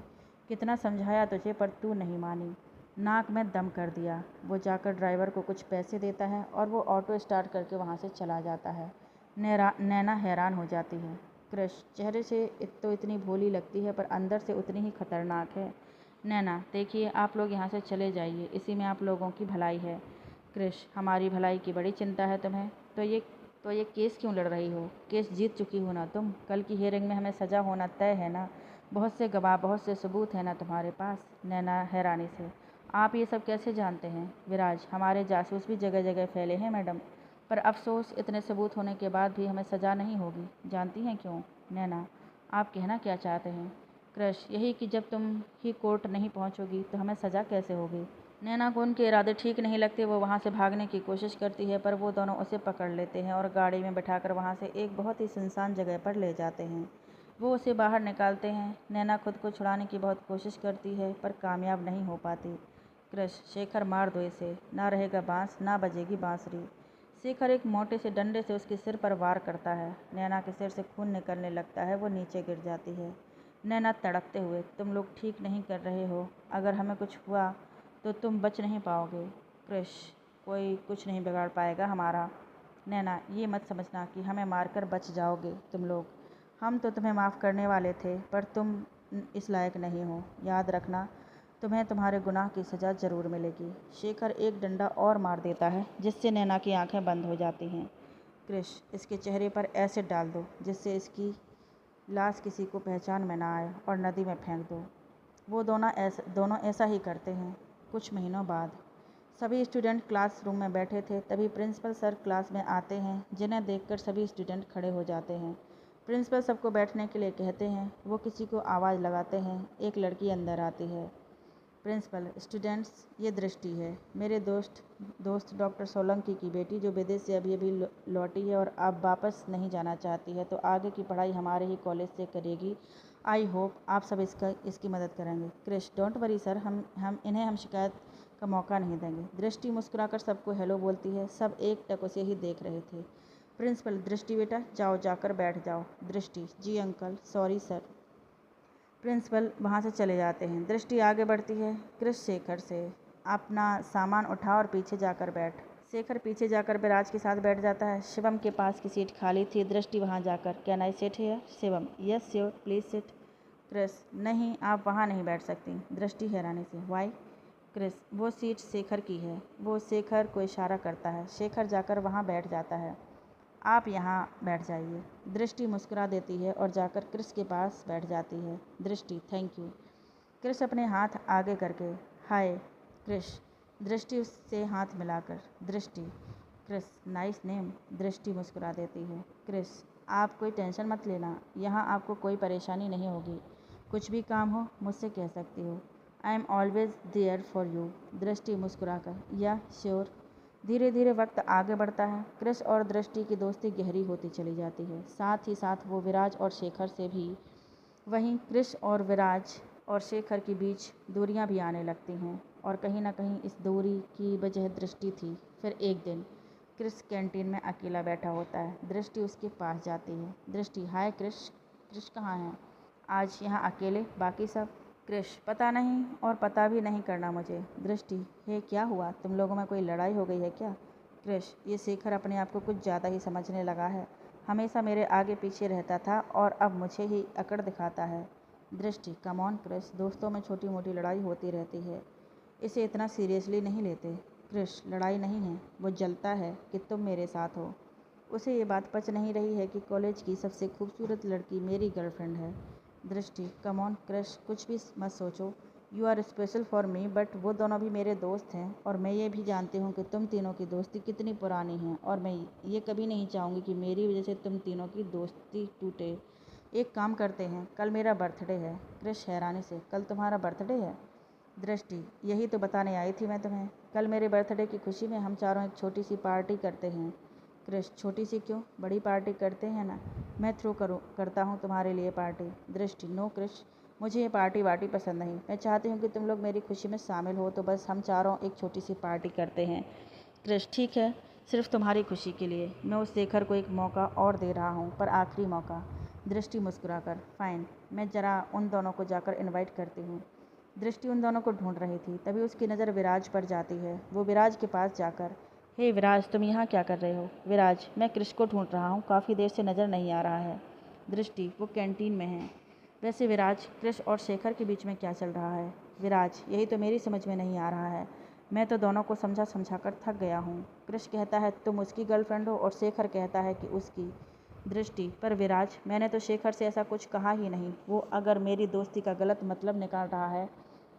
कितना समझाया तुझे पर तू नहीं मानी। नाक में दम कर दिया। वो जाकर ड्राइवर को कुछ पैसे देता है और वो ऑटो स्टार्ट करके वहाँ से चला जाता है। नैना हैरान हो जाती है। कृष चेहरे से तो इतनी भोली लगती है पर अंदर से उतनी ही खतरनाक है। नैना, देखिए आप लोग यहाँ से चले जाइए, इसी में आप लोगों की भलाई है। कृष, हमारी भलाई की बड़ी चिंता है तुम्हें, तो ये केस क्यों लड़ रही हो? केस जीत चुकी हो ना तुम? कल की हियरिंग में हमें सज़ा होना तय है ना? बहुत से गवाह, बहुत से सबूत है ना तुम्हारे पास? नैना हैरानी से, आप ये सब कैसे जानते हैं? विराज, हमारे जासूस भी जगह जगह फैले हैं मैडम, पर अफसोस इतने सबूत होने के बाद भी हमें सज़ा नहीं होगी। जानती हैं क्यों? नैना, आप कहना क्या चाहते हैं? कृष, यही कि जब तुम ही कोर्ट नहीं पहुंचोगी तो हमें सज़ा कैसे होगी? नैना को उनके इरादे ठीक नहीं लगते। वो वहाँ से भागने की कोशिश करती है पर वो दोनों उसे पकड़ लेते हैं और गाड़ी में बिठाकर वहाँ से एक बहुत ही सुनसान जगह पर ले जाते हैं। वो उसे बाहर निकालते हैं। नैना खुद को छुड़ाने की बहुत कोशिश करती है पर कामयाब नहीं हो पाती। कृष, शेखर, मार दो इसे, ना रहेगा बांस ना बजेगी बांसुरी। शेखर एक मोटे से डंडे से उसके सिर पर वार करता है। नैना के सिर से खून निकलने लगता है। वो नीचे गिर जाती है। नैना तड़पते हुए, तुम लोग ठीक नहीं कर रहे हो। अगर हमें कुछ हुआ तो तुम बच नहीं पाओगे। कृष, कोई कुछ नहीं बिगाड़ पाएगा हमारा। नैना, ये मत समझना कि हमें मारकर बच जाओगे तुम लोग। हम तो तुम्हें माफ़ करने वाले थे पर तुम इस लायक नहीं हो। याद रखना, तुम्हें तुम्हारे गुनाह की सज़ा ज़रूर मिलेगी। शेखर एक डंडा और मार देता है जिससे नैना की आंखें बंद हो जाती हैं। कृष, इसके चेहरे पर एसिड डाल दो जिससे इसकी लाश किसी को पहचान में ना आए और नदी में फेंक दो। वो दोनों ऐसा ही करते हैं। कुछ महीनों बाद सभी स्टूडेंट क्लासरूम में बैठे थे। तभी प्रिंसिपल सर क्लास में आते हैं, जिन्हें देखकर सभी स्टूडेंट खड़े हो जाते हैं। प्रिंसिपल सबको बैठने के लिए कहते हैं। वो किसी को आवाज़ लगाते हैं। एक लड़की अंदर आती है। प्रिंसिपल, स्टूडेंट्स, ये दृष्टि है, मेरे दोस्त डॉक्टर सोलंकी की बेटी, जो विदेश से अभी अभी लौटी है और अब वापस नहीं जाना चाहती है, तो आगे की पढ़ाई हमारे ही कॉलेज से करेगी। आई होप आप सब इसकी मदद करेंगे। कृष, डोंट वरी सर, हम शिकायत का मौका नहीं देंगे। दृष्टि मुस्कुराकर सबको हेलो बोलती है। सब एक टक उसे ही देख रहे थे। प्रिंसिपल, दृष्टि बेटा, जाओ जाकर बैठ जाओ। दृष्टि, जी अंकल, सॉरी सर। प्रिंसिपल वहाँ से चले जाते हैं। दृष्टि आगे बढ़ती है। कृष शेखर से, अपना सामान उठा और पीछे जाकर बैठ। शेखर पीछे जाकर विराज के साथ बैठ जाता है। शिवम के पास की सीट खाली थी। दृष्टि वहाँ जाकर, can I sit here? Shivam, yes sure, please sit. Krish, नहीं, आप वहाँ नहीं बैठ सकती। दृष्टि हैरानी से, वाई? कृष, वो सीट शेखर की है। वो शेखर को इशारा करता है। शेखर जाकर वहाँ बैठ जाता है। आप यहाँ बैठ जाइए। दृष्टि मुस्कुरा देती है और जाकर कृष के पास बैठ जाती है। दृष्टि, थैंक यू। कृष अपने हाथ आगे करके, हाय कृष। दृष्टि उससे हाथ मिलाकर, दृष्टि। कृष, नाइस नेम। दृष्टि मुस्कुरा देती है। कृष, आप कोई टेंशन मत लेना, यहाँ आपको कोई परेशानी नहीं होगी। कुछ भी काम हो मुझसे कह सकती हो। I am always there for you. Drishti मुस्कुराकर, या श्योर। धीरे धीरे वक्त आगे बढ़ता है। कृष और दृष्टि की दोस्ती गहरी होती चली जाती है। साथ ही साथ वो विराज और शेखर से भी। वहीं कृष और विराज और शेखर के बीच दूरियां भी आने लगती हैं और कहीं ना कहीं इस दूरी की वजह दृष्टि थी। फिर एक दिन कृष कैंटीन में अकेला बैठा होता है। दृष्टि उसके पास जाती है। दृष्टि, हाय कृष। कृष कहाँ है? आज यहाँ अकेले, बाकी सब? कृष, पता नहीं और पता भी नहीं करना मुझे। दृष्टि, हे क्या हुआ, तुम लोगों में कोई लड़ाई हो गई है क्या? कृष, ये शेखर अपने आप को कुछ ज़्यादा ही समझने लगा है। हमेशा मेरे आगे पीछे रहता था और अब मुझे ही अकड़ दिखाता है। दृष्टि, कम ऑन कृष, दोस्तों में छोटी मोटी लड़ाई होती रहती है, इसे इतना सीरियसली नहीं लेते। कृष, लड़ाई नहीं है, वो जलता है कि तुम मेरे साथ हो। उसे ये बात पच नहीं रही है कि कॉलेज की सबसे खूबसूरत लड़की मेरी गर्लफ्रेंड है। दृष्टि, कम ऑन कृष, कुछ भी मत सोचो। You are special for me, but वो दोनों भी मेरे दोस्त हैं और मैं ये भी जानती हूँ कि तुम तीनों की दोस्ती कितनी पुरानी है और मैं ये कभी नहीं चाहूँगी कि मेरी वजह से तुम तीनों की दोस्ती टूटे। एक काम करते हैं, कल मेरा बर्थडे है। कृष हैरानी से, कल तुम्हारा बर्थडे है? दृष्टि, यही तो बताने आई थी मैं तुम्हें। कल मेरे बर्थडे की खुशी में हम चारों एक छोटी सी पार्टी करते हैं। कृष, छोटी सी क्यों, बड़ी पार्टी करते हैं ना। मैं करता हूँ तुम्हारे लिए पार्टी। दृष्टि, नो कृष, मुझे ये पार्टी वार्टी पसंद नहीं। मैं चाहती हूँ कि तुम लोग मेरी खुशी में शामिल हो, तो बस हम चारों एक छोटी सी पार्टी करते हैं। क्रिश, ठीक है, सिर्फ तुम्हारी खुशी के लिए। मैं उस शेखर को एक मौका और दे रहा हूँ, पर आखिरी मौका। दृष्टि मुस्कुराकर, फाइन, मैं जरा उन दोनों को जाकर इनवाइट करती हूँ। दृष्टि उन दोनों को ढूंढ रही थी, तभी उसकी नज़र विराज पर जाती है। वो विराज के पास जाकर, हे विराज, तुम यहाँ क्या कर रहे हो? विराज, मैं क्रिश को ढूंढ रहा हूँ, काफ़ी देर से नज़र नहीं आ रहा है। दृष्टि, वो कैंटीन में है। वैसे विराज, क्रिश और शेखर के बीच में क्या चल रहा है? विराज, यही तो मेरी समझ में नहीं आ रहा है। मैं तो दोनों को समझा समझा कर थक गया हूँ। क्रिश कहता है तुम उसकी गर्लफ्रेंड हो, और शेखर कहता है कि उसकी। दृष्टि, पर विराज, मैंने तो शेखर से ऐसा कुछ कहा ही नहीं। वो अगर मेरी दोस्ती का गलत मतलब निकाल रहा है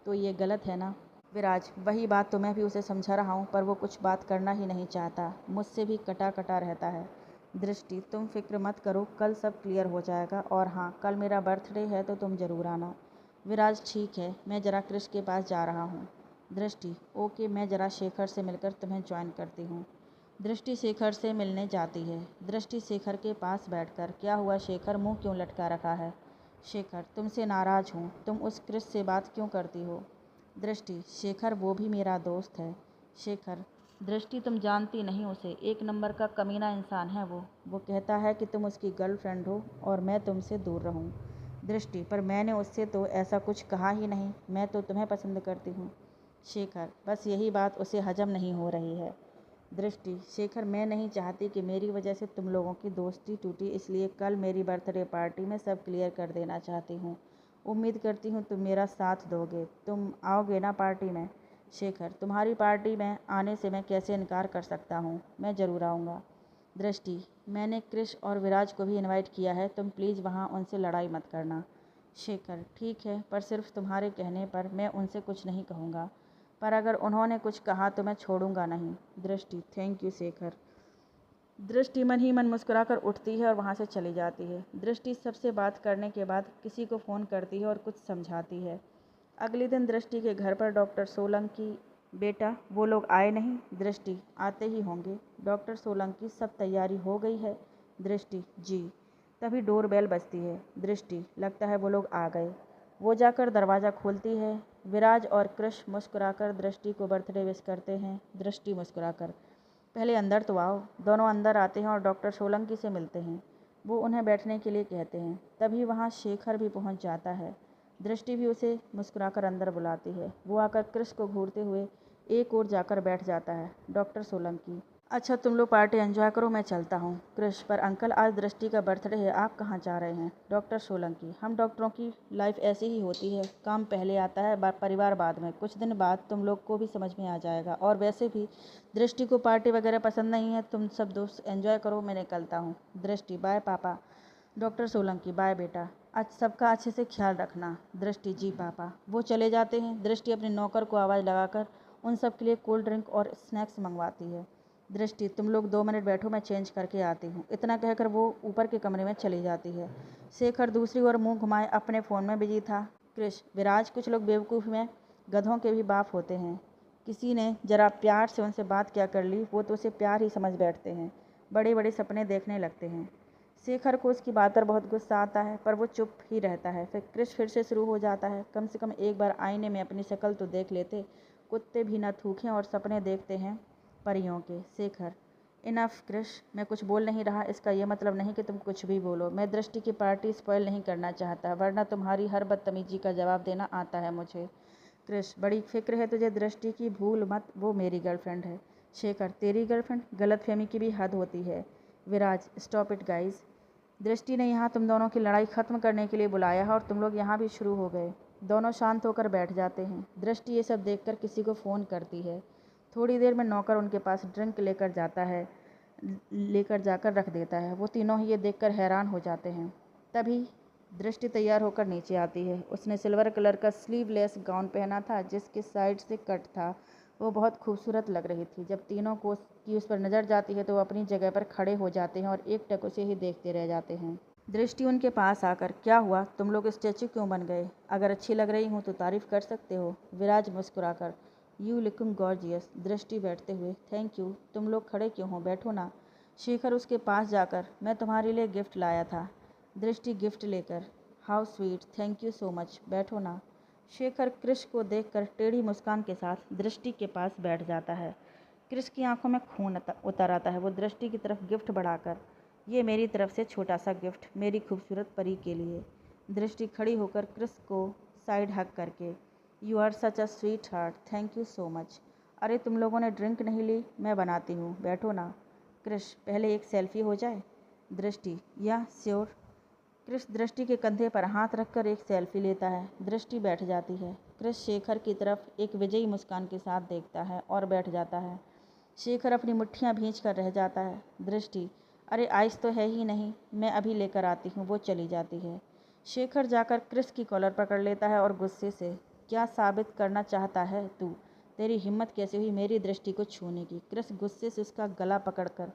तो ये गलत है ना? विराज, वही बात तो मैं भी उसे समझा रहा हूँ, पर वो कुछ बात करना ही नहीं चाहता। मुझसे भी कटा कटा रहता है। दृष्टि, तुम फिक्र मत करो, कल सब क्लियर हो जाएगा। और हाँ, कल मेरा बर्थडे है तो तुम ज़रूर आना। विराज, ठीक है, मैं ज़रा क्रिश के पास जा रहा हूँ। दृष्टि, ओके, मैं ज़रा शेखर से मिलकर तुम्हें ज्वाइन करती हूँ। दृष्टि शेखर से मिलने जाती है। दृष्टि शेखर के पास बैठकर, क्या हुआ शेखर, मुंह क्यों लटका रखा है? शेखर, तुमसे नाराज़ हूँ, तुम उस क्रिश से बात क्यों करती हो? दृष्टि, शेखर वो भी मेरा दोस्त है। शेखर, दृष्टि, तुम जानती नहीं उसे, एक नंबर का कमीना इंसान है वो कहता है कि तुम उसकी गर्लफ्रेंड हो और मैं तुमसे दूर रहूं। दृष्टि, पर मैंने उससे तो ऐसा कुछ कहा ही नहीं, मैं तो तुम्हें पसंद करती हूँ। शेखर, बस यही बात उसे हजम नहीं हो रही है। दृष्टि, शेखर, मैं नहीं चाहती कि मेरी वजह से तुम लोगों की दोस्ती टूटी, इसलिए कल मेरी बर्थडे पार्टी में सब क्लियर कर देना चाहती हूँ। उम्मीद करती हूँ तुम मेरा साथ दोगे। तुम आओगे ना पार्टी में? शेखर, तुम्हारी पार्टी में आने से मैं कैसे इनकार कर सकता हूँ, मैं ज़रूर आऊँगा। दृष्टि, मैंने क्रिश और विराज को भी इनवाइट किया है, तुम प्लीज़ वहाँ उनसे लड़ाई मत करना। शेखर, ठीक है, पर सिर्फ तुम्हारे कहने पर। मैं उनसे कुछ नहीं कहूँगा, पर अगर उन्होंने कुछ कहा तो मैं छोड़ूंगा नहीं। दृष्टि, थैंक यू शेखर। दृष्टि मन ही मन मुस्कुराकर उठती है और वहाँ से चली जाती है। दृष्टि सबसे बात करने के बाद किसी को फ़ोन करती है और कुछ समझाती है। अगले दिन दृष्टि के घर पर डॉक्टर सोलंकी, बेटा वो लोग आए नहीं? दृष्टि, आते ही होंगे। डॉक्टर सोलंकी, सब तैयारी हो गई है? दृष्टि, जी। तभी डोर बेल बजती है। दृष्टि, लगता है वो लोग आ गए। वो जाकर दरवाज़ा खोलती है। विराज और कृष मुस्कुराकर दृष्टि को बर्थडे विश करते हैं। दृष्टि मुस्कुराकर, पहले अंदर तो आओ। दोनों अंदर आते हैं और डॉक्टर सोलंकी से मिलते हैं। वो उन्हें बैठने के लिए कहते हैं। तभी वहाँ शेखर भी पहुँच जाता है। दृष्टि भी उसे मुस्कुराकर अंदर बुलाती है। वो आकर कृष को घूरते हुए एक ओर जाकर बैठ जाता है। डॉक्टर सोलंकी, अच्छा तुम लोग पार्टी एंजॉय करो, मैं चलता हूँ। कृष, पर अंकल आज दृष्टि का बर्थडे है, आप कहाँ जा रहे हैं? डॉक्टर सोलंकी, हम डॉक्टरों की लाइफ ऐसी ही होती है, काम पहले आता है, परिवार बाद में। कुछ दिन बाद तुम लोग को भी समझ में आ जाएगा। और वैसे भी दृष्टि को पार्टी वगैरह पसंद नहीं है। तुम सब दोस्त एंजॉय करो, मैं निकलता हूँ। दृष्टि, बाय पापा। डॉक्टर सोलंकी, बाय बेटा, आज सबका अच्छे से ख्याल रखना। दृष्टि, जी पापा। वो चले जाते हैं। दृष्टि अपने नौकर को आवाज़ लगाकर उन सब के लिए कोल्ड ड्रिंक और स्नैक्स मंगवाती है। दृष्टि, तुम लोग 2 मिनट बैठो, मैं चेंज करके आती हूँ। इतना कहकर वो ऊपर के कमरे में चली जाती है। शेखर दूसरी ओर मुंह घुमाए अपने फ़ोन में बिजी था। कृष, विराज, कुछ लोग बेवकूफ़ में गधों के भी बाप होते हैं। किसी ने जरा प्यार से उनसे बात क्या कर ली, वो तो उसे प्यार ही समझ बैठते हैं, बड़े बड़े सपने देखने लगते हैं। शेखर को उसकी बात पर बहुत गुस्सा आता है, पर वो चुप ही रहता है। फिर क्रिश फिर से शुरू हो जाता है, कम से कम एक बार आईने में अपनी शक्ल तो देख लेते। कुत्ते भी न थूकें और सपने देखते हैं परियों के। शेखर, इनफ क्रिश, मैं कुछ बोल नहीं रहा, इसका यह मतलब नहीं कि तुम कुछ भी बोलो। मैं दृष्टि की पार्टी स्पॉइल नहीं करना चाहता, वरना तुम्हारी हर बदतमीजी का जवाब देना आता है मुझे। क्रिश, बड़ी फिक्र है तुझे दृष्टि की, भूल मत वो मेरी गर्लफ्रेंड है। शेखर, तेरी गर्लफ्रेंड? गलतफहमी की भी हद होती है। विराज, स्टॉप इट गाइज। दृष्टि ने यहाँ तुम दोनों की लड़ाई ख़त्म करने के लिए बुलाया है और तुम लोग यहाँ भी शुरू हो गए। दोनों शांत होकर बैठ जाते हैं। दृष्टि ये सब देखकर किसी को फ़ोन करती है। थोड़ी देर में नौकर उनके पास ड्रिंक लेकर जाकर रख देता है। वो तीनों ही ये देखकर हैरान हो जाते हैं। तभी दृष्टि तैयार होकर नीचे आती है। उसने सिल्वर कलर का स्लीवलेस गाउन पहना था जिसके साइड से कट था। वो बहुत खूबसूरत लग रही थी। जब तीनों को की उस पर नज़र जाती है तो वो अपनी जगह पर खड़े हो जाते हैं और एक टक उसे ही देखते रह जाते हैं। दृष्टि उनके पास आकर, क्या हुआ, तुम लोग स्टैचू क्यों बन गए? अगर अच्छी लग रही हूँ तो तारीफ़ कर सकते हो। विराज मुस्कुराकर, यू लुकिंग गॉर्जियस। दृष्टि बैठते हुए, थैंक यू। तुम लोग खड़े क्यों हो, बैठो ना। शेखर उसके पास जाकर, मैं तुम्हारे लिए गिफ्ट लाया था। दृष्टि गिफ्ट लेकर, how sweet, thank you so much, बैठो ना। शेखर क्रिश को देखकर टेढ़ी मुस्कान के साथ दृष्टि के पास बैठ जाता है। क्रिश की आंखों में खून उतर आता है। वो दृष्टि की तरफ गिफ्ट बढ़ाकर, ये मेरी तरफ से छोटा सा गिफ्ट मेरी खूबसूरत परी के लिए। दृष्टि खड़ी होकर क्रिश को साइड हग करके, you are such a sweetheart, thank you so much. अरे तुम लोगों ने ड्रिंक नहीं ली, मैं बनाती हूँ, बैठो ना। क्रिश, पहले एक सेल्फी हो जाए। दृष्टि, या श्योर। क्रिश दृष्टि के कंधे पर हाथ रखकर एक सेल्फी लेता है। दृष्टि बैठ जाती है। क्रिश शेखर की तरफ एक विजयी मुस्कान के साथ देखता है और बैठ जाता है। शेखर अपनी मुट्ठियां भींच कर रह जाता है। दृष्टि, अरे आइस तो है ही नहीं, मैं अभी लेकर आती हूँ। वो चली जाती है। शेखर जाकर क्रिश की कॉलर पकड़ लेता है और गुस्से से, क्या साबित करना चाहता है तू? तेरी हिम्मत कैसे हुई मेरी दृष्टि को छूने की? क्रिश गुस्से से उसका गला पकड़कर,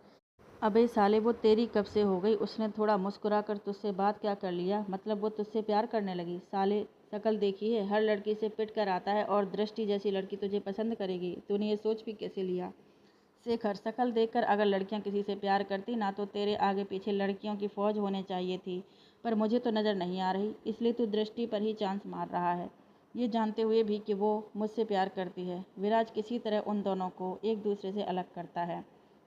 अबे साले वो तेरी कब से हो गई? उसने थोड़ा मुस्कुरा कर तुझसे बात क्या कर लिया? मतलब वो तुझसे प्यार करने लगी? साले शक्ल देखी है, हर लड़की से पिट कर आता है और दृष्टि जैसी लड़की तुझे पसंद करेगी? तूने ये सोच भी कैसे लिया? शेखर, शक्ल देखकर अगर लड़कियां किसी से प्यार करती ना तो तेरे आगे पीछे लड़कियों की फौज होने चाहिए थी, पर मुझे तो नज़र नहीं आ रही, इसलिए तू दृष्टि पर ही चांस मार रहा है, ये जानते हुए भी कि वो मुझसे प्यार करती है। विराज किसी तरह उन दोनों को एक दूसरे से अलग करता है।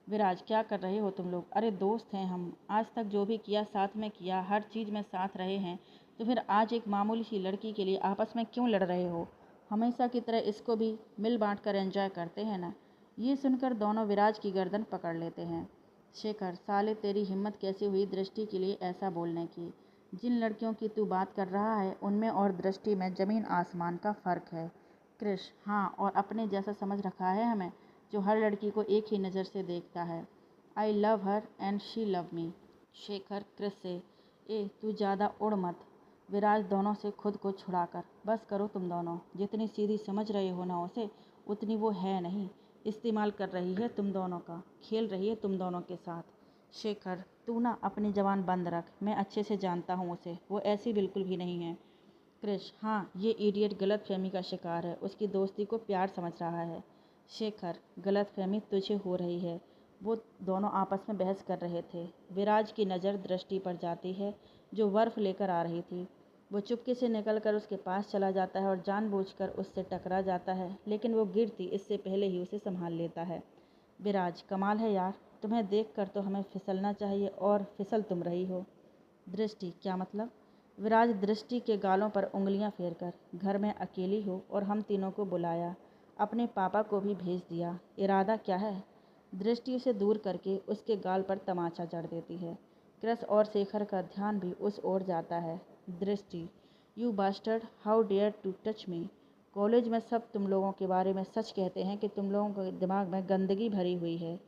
विराज, क्या कर रहे हो तुम लोग? अरे दोस्त हैं हम, आज तक जो भी किया साथ में किया, हर चीज़ में साथ रहे हैं, तो फिर आज एक मामूली सी लड़की के लिए आपस में क्यों लड़ रहे हो? हमेशा की तरह इसको भी मिल बांट कर एंजॉय करते हैं ना। ये सुनकर दोनों विराज की गर्दन पकड़ लेते हैं। शेखर, साले तेरी हिम्मत कैसे हुई दृष्टि के लिए ऐसा बोलने की? जिन लड़कियों की तू बात कर रहा है उनमें और दृष्टि में ज़मीन आसमान का फ़र्क है। क्रिश, हाँ, और अपने जैसा समझ रखा है हमें, जो हर लड़की को एक ही नज़र से देखता है। I love her and she love me. Shekhar Krish से, ए तू ज़्यादा उड़ मत। विराज दोनों से खुद को छुड़ाकर, बस करो तुम दोनों, जितनी सीधी समझ रहे हो ना उसे, उतनी वो है नहीं। इस्तेमाल कर रही है तुम दोनों का, खेल रही है तुम दोनों के साथ। शेखर, तू ना अपनी ज़बान बंद रख, मैं अच्छे से जानता हूँ उसे, वो ऐसी बिल्कुल भी नहीं है। क्रिश, हाँ, ये इडियट गलतफहमी का शिकार है, उसकी दोस्ती को प्यार समझ रहा है। शेखर, गलतफहमी तुझे हो रही है। वो दोनों आपस में बहस कर रहे थे। विराज की नज़र दृष्टि पर जाती है, जो बर्फ़ लेकर आ रही थी। वो चुपके से निकलकर उसके पास चला जाता है और जानबूझकर उससे टकरा जाता है, लेकिन वो गिरती इससे पहले ही उसे संभाल लेता है। विराज, कमाल है यार, तुम्हें देखकर तो हमें फिसलना चाहिए और फिसल तुम रही हो। दृष्टि, क्या मतलब? विराज दृष्टि के गालों पर उंगलियां फेरकर, घर में अकेली हो और हम तीनों को बुलाया, अपने पापा को भी भेज दिया, इरादा क्या है? दृष्टि उसे दूर करके उसके गाल पर तमाचा जड़ देती है। क्रस और शेखर का ध्यान भी उस ओर जाता है। Drishti, you bastard, how dare to touch me. College में सब तुम लोगों के बारे में सच कहते हैं कि तुम लोगों के दिमाग में गंदगी भरी हुई है,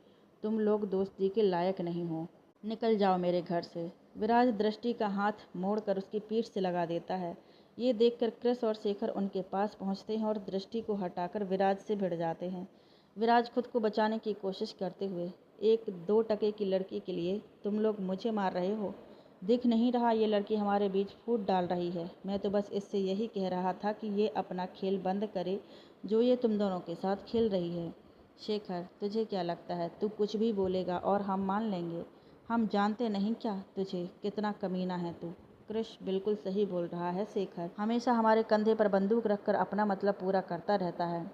तुम लोग दोस्ती के लायक नहीं हो, निकल जाओ मेरे घर से। विराज दृष्टि का हाथ मोड़कर उसकी पीठ से लगा देता है। ये देखकर क्रिस और शेखर उनके पास पहुंचते हैं और दृष्टि को हटाकर विराज से भिड़ जाते हैं। विराज खुद को बचाने की कोशिश करते हुए, एक 2 टके की लड़की के लिए तुम लोग मुझे मार रहे हो? दिख नहीं रहा ये लड़की हमारे बीच फूट डाल रही है? मैं तो बस इससे यही कह रहा था कि ये अपना खेल बंद करे जो ये तुम दोनों के साथ खेल रही है। शेखर, तुझे क्या लगता है तू कुछ भी बोलेगा और हम मान लेंगे? हम जानते नहीं क्या तुझे, कितना कमीना है तू। कृष बिल्कुल सही बोल रहा है शेखर, हमेशा हमारे कंधे पर बंदूक रखकर अपना मतलब पूरा करता रहता है।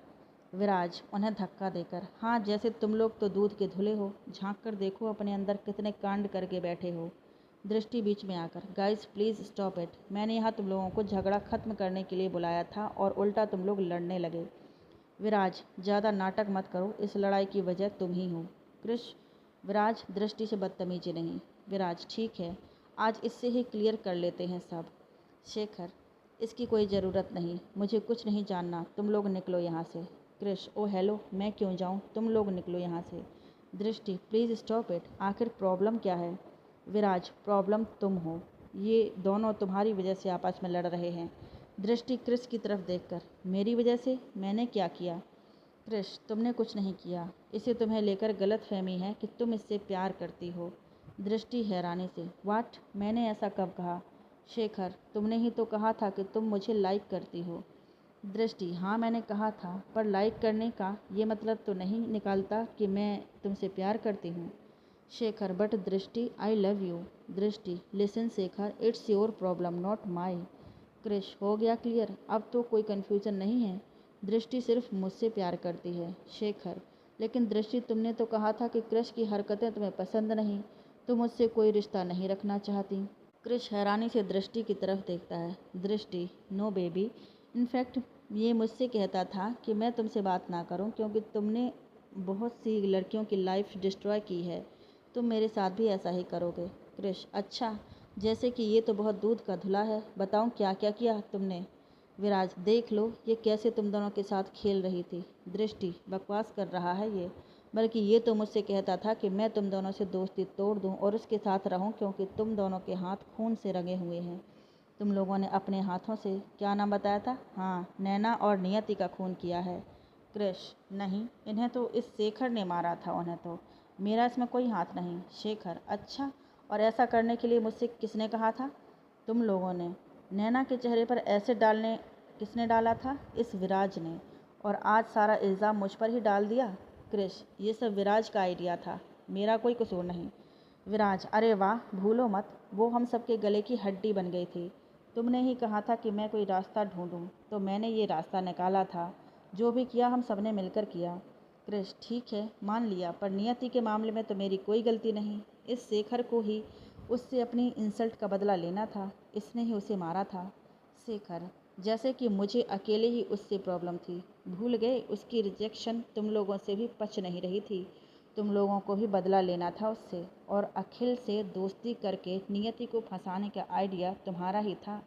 विराज उन्हें धक्का देकर, हाँ, जैसे तुम लोग तो दूध के धुले हो, झांक कर देखो अपने अंदर कितने कांड करके बैठे हो। दृष्टि बीच में आकर, गाइस प्लीज़ स्टॉप इट, मैंने यहाँ तुम लोगों को झगड़ा खत्म करने के लिए बुलाया था और उल्टा तुम लोग लड़ने लगे। विराज, ज़्यादा नाटक मत करो, इस लड़ाई की वजह तुम ही हो। कृष, विराज दृष्टि से बदतमीजी नहीं। विराज, ठीक है, आज इससे ही क्लियर कर लेते हैं सब। शेखर, इसकी कोई ज़रूरत नहीं, मुझे कुछ नहीं जानना, तुम लोग निकलो यहाँ से। कृष, ओ हेलो, मैं क्यों जाऊँ, तुम लोग निकलो यहाँ से। दृष्टि, प्लीज़ स्टॉप इट, आखिर प्रॉब्लम क्या है? विराज, प्रॉब्लम तुम हो, ये दोनों तुम्हारी वजह से आपस में लड़ रहे हैं। दृष्टि क्रिस की तरफ देखकर, मेरी वजह से? मैंने क्या किया? क्रिस, तुमने कुछ नहीं किया, इसे तुम्हें लेकर गलत फहमी है कि तुम इससे प्यार करती हो। दृष्टि हैरानी से, वाट, मैंने ऐसा कब कहा? शेखर, तुमने ही तो कहा था कि तुम मुझे लाइक करती हो। दृष्टि, हाँ मैंने कहा था, पर लाइक करने का ये मतलब तो नहीं निकालता कि मैं तुमसे प्यार करती हूँ। Shekhar, but Drishti, I love you. Drishti, listen Shekhar, it's your problem not my. Krish, हो गया क्लियर, अब तो कोई कन्फ्यूजन नहीं है। दृष्टि सिर्फ मुझसे प्यार करती है। शेखर, लेकिन दृष्टि, तुमने तो कहा था कि क्रिश की हरकतें तुम्हें पसंद नहीं, तुम मुझसे कोई रिश्ता नहीं रखना चाहती। क्रिश हैरानी से दृष्टि की तरफ देखता है। दृष्टि, नो बेबी, इनफैक्ट ये मुझसे कहता था कि मैं तुमसे बात ना करूं क्योंकि तुमने बहुत सी लड़कियों की लाइफ डिस्ट्रॉय की है, तुम मेरे साथ भी ऐसा ही करोगे। क्रिश, अच्छा, जैसे कि ये तो बहुत दूध का धुला है, बताऊं क्या क्या किया तुमने। विराज, देख लो ये कैसे तुम दोनों के साथ खेल रही थी। दृष्टि, बकवास कर रहा है ये, बल्कि ये तो मुझसे कहता था कि मैं तुम दोनों से दोस्ती तोड़ दूं और उसके साथ रहूं क्योंकि तुम दोनों के हाथ खून से रंगे हुए हैं। तुम लोगों ने अपने हाथों से क्या नाम बताया था? हाँ, नैना और नियति का खून किया है। कृष, नहीं, इन्हें तो इस शेखर ने मारा था, उन्हें तो, मेरा इसमें कोई हाथ नहीं। शेखर, अच्छा, और ऐसा करने के लिए मुझसे किसने कहा था? तुम लोगों ने। नैना के चेहरे पर एसिड डालने किसने डाला था? इस विराज ने, और आज सारा इल्ज़ाम मुझ पर ही डाल दिया। कृष, ये सब विराज का आइडिया था, मेरा कोई कसूर नहीं। विराज, अरे वाह, भूलो मत, वो हम सबके गले की हड्डी बन गई थी। तुमने ही कहा था कि मैं कोई रास्ता ढूंढूं, तो मैंने ये रास्ता निकाला था। जो भी किया हम सबने मिलकर किया। कृष, ठीक है, मान लिया, पर नियति के मामले में तो मेरी कोई गलती नहीं। इस शेखर को ही उससे अपनी इंसल्ट का बदला लेना था, इसने ही उसे मारा था। शेखर, जैसे कि मुझे अकेले ही उससे प्रॉब्लम थी, भूल गए? उसकी रिजेक्शन तुम लोगों से भी पच नहीं रही थी, तुम लोगों को भी बदला लेना था उससे, और अखिल से दोस्ती करके नियति को फंसाने का आइडिया तुम्हारा ही था।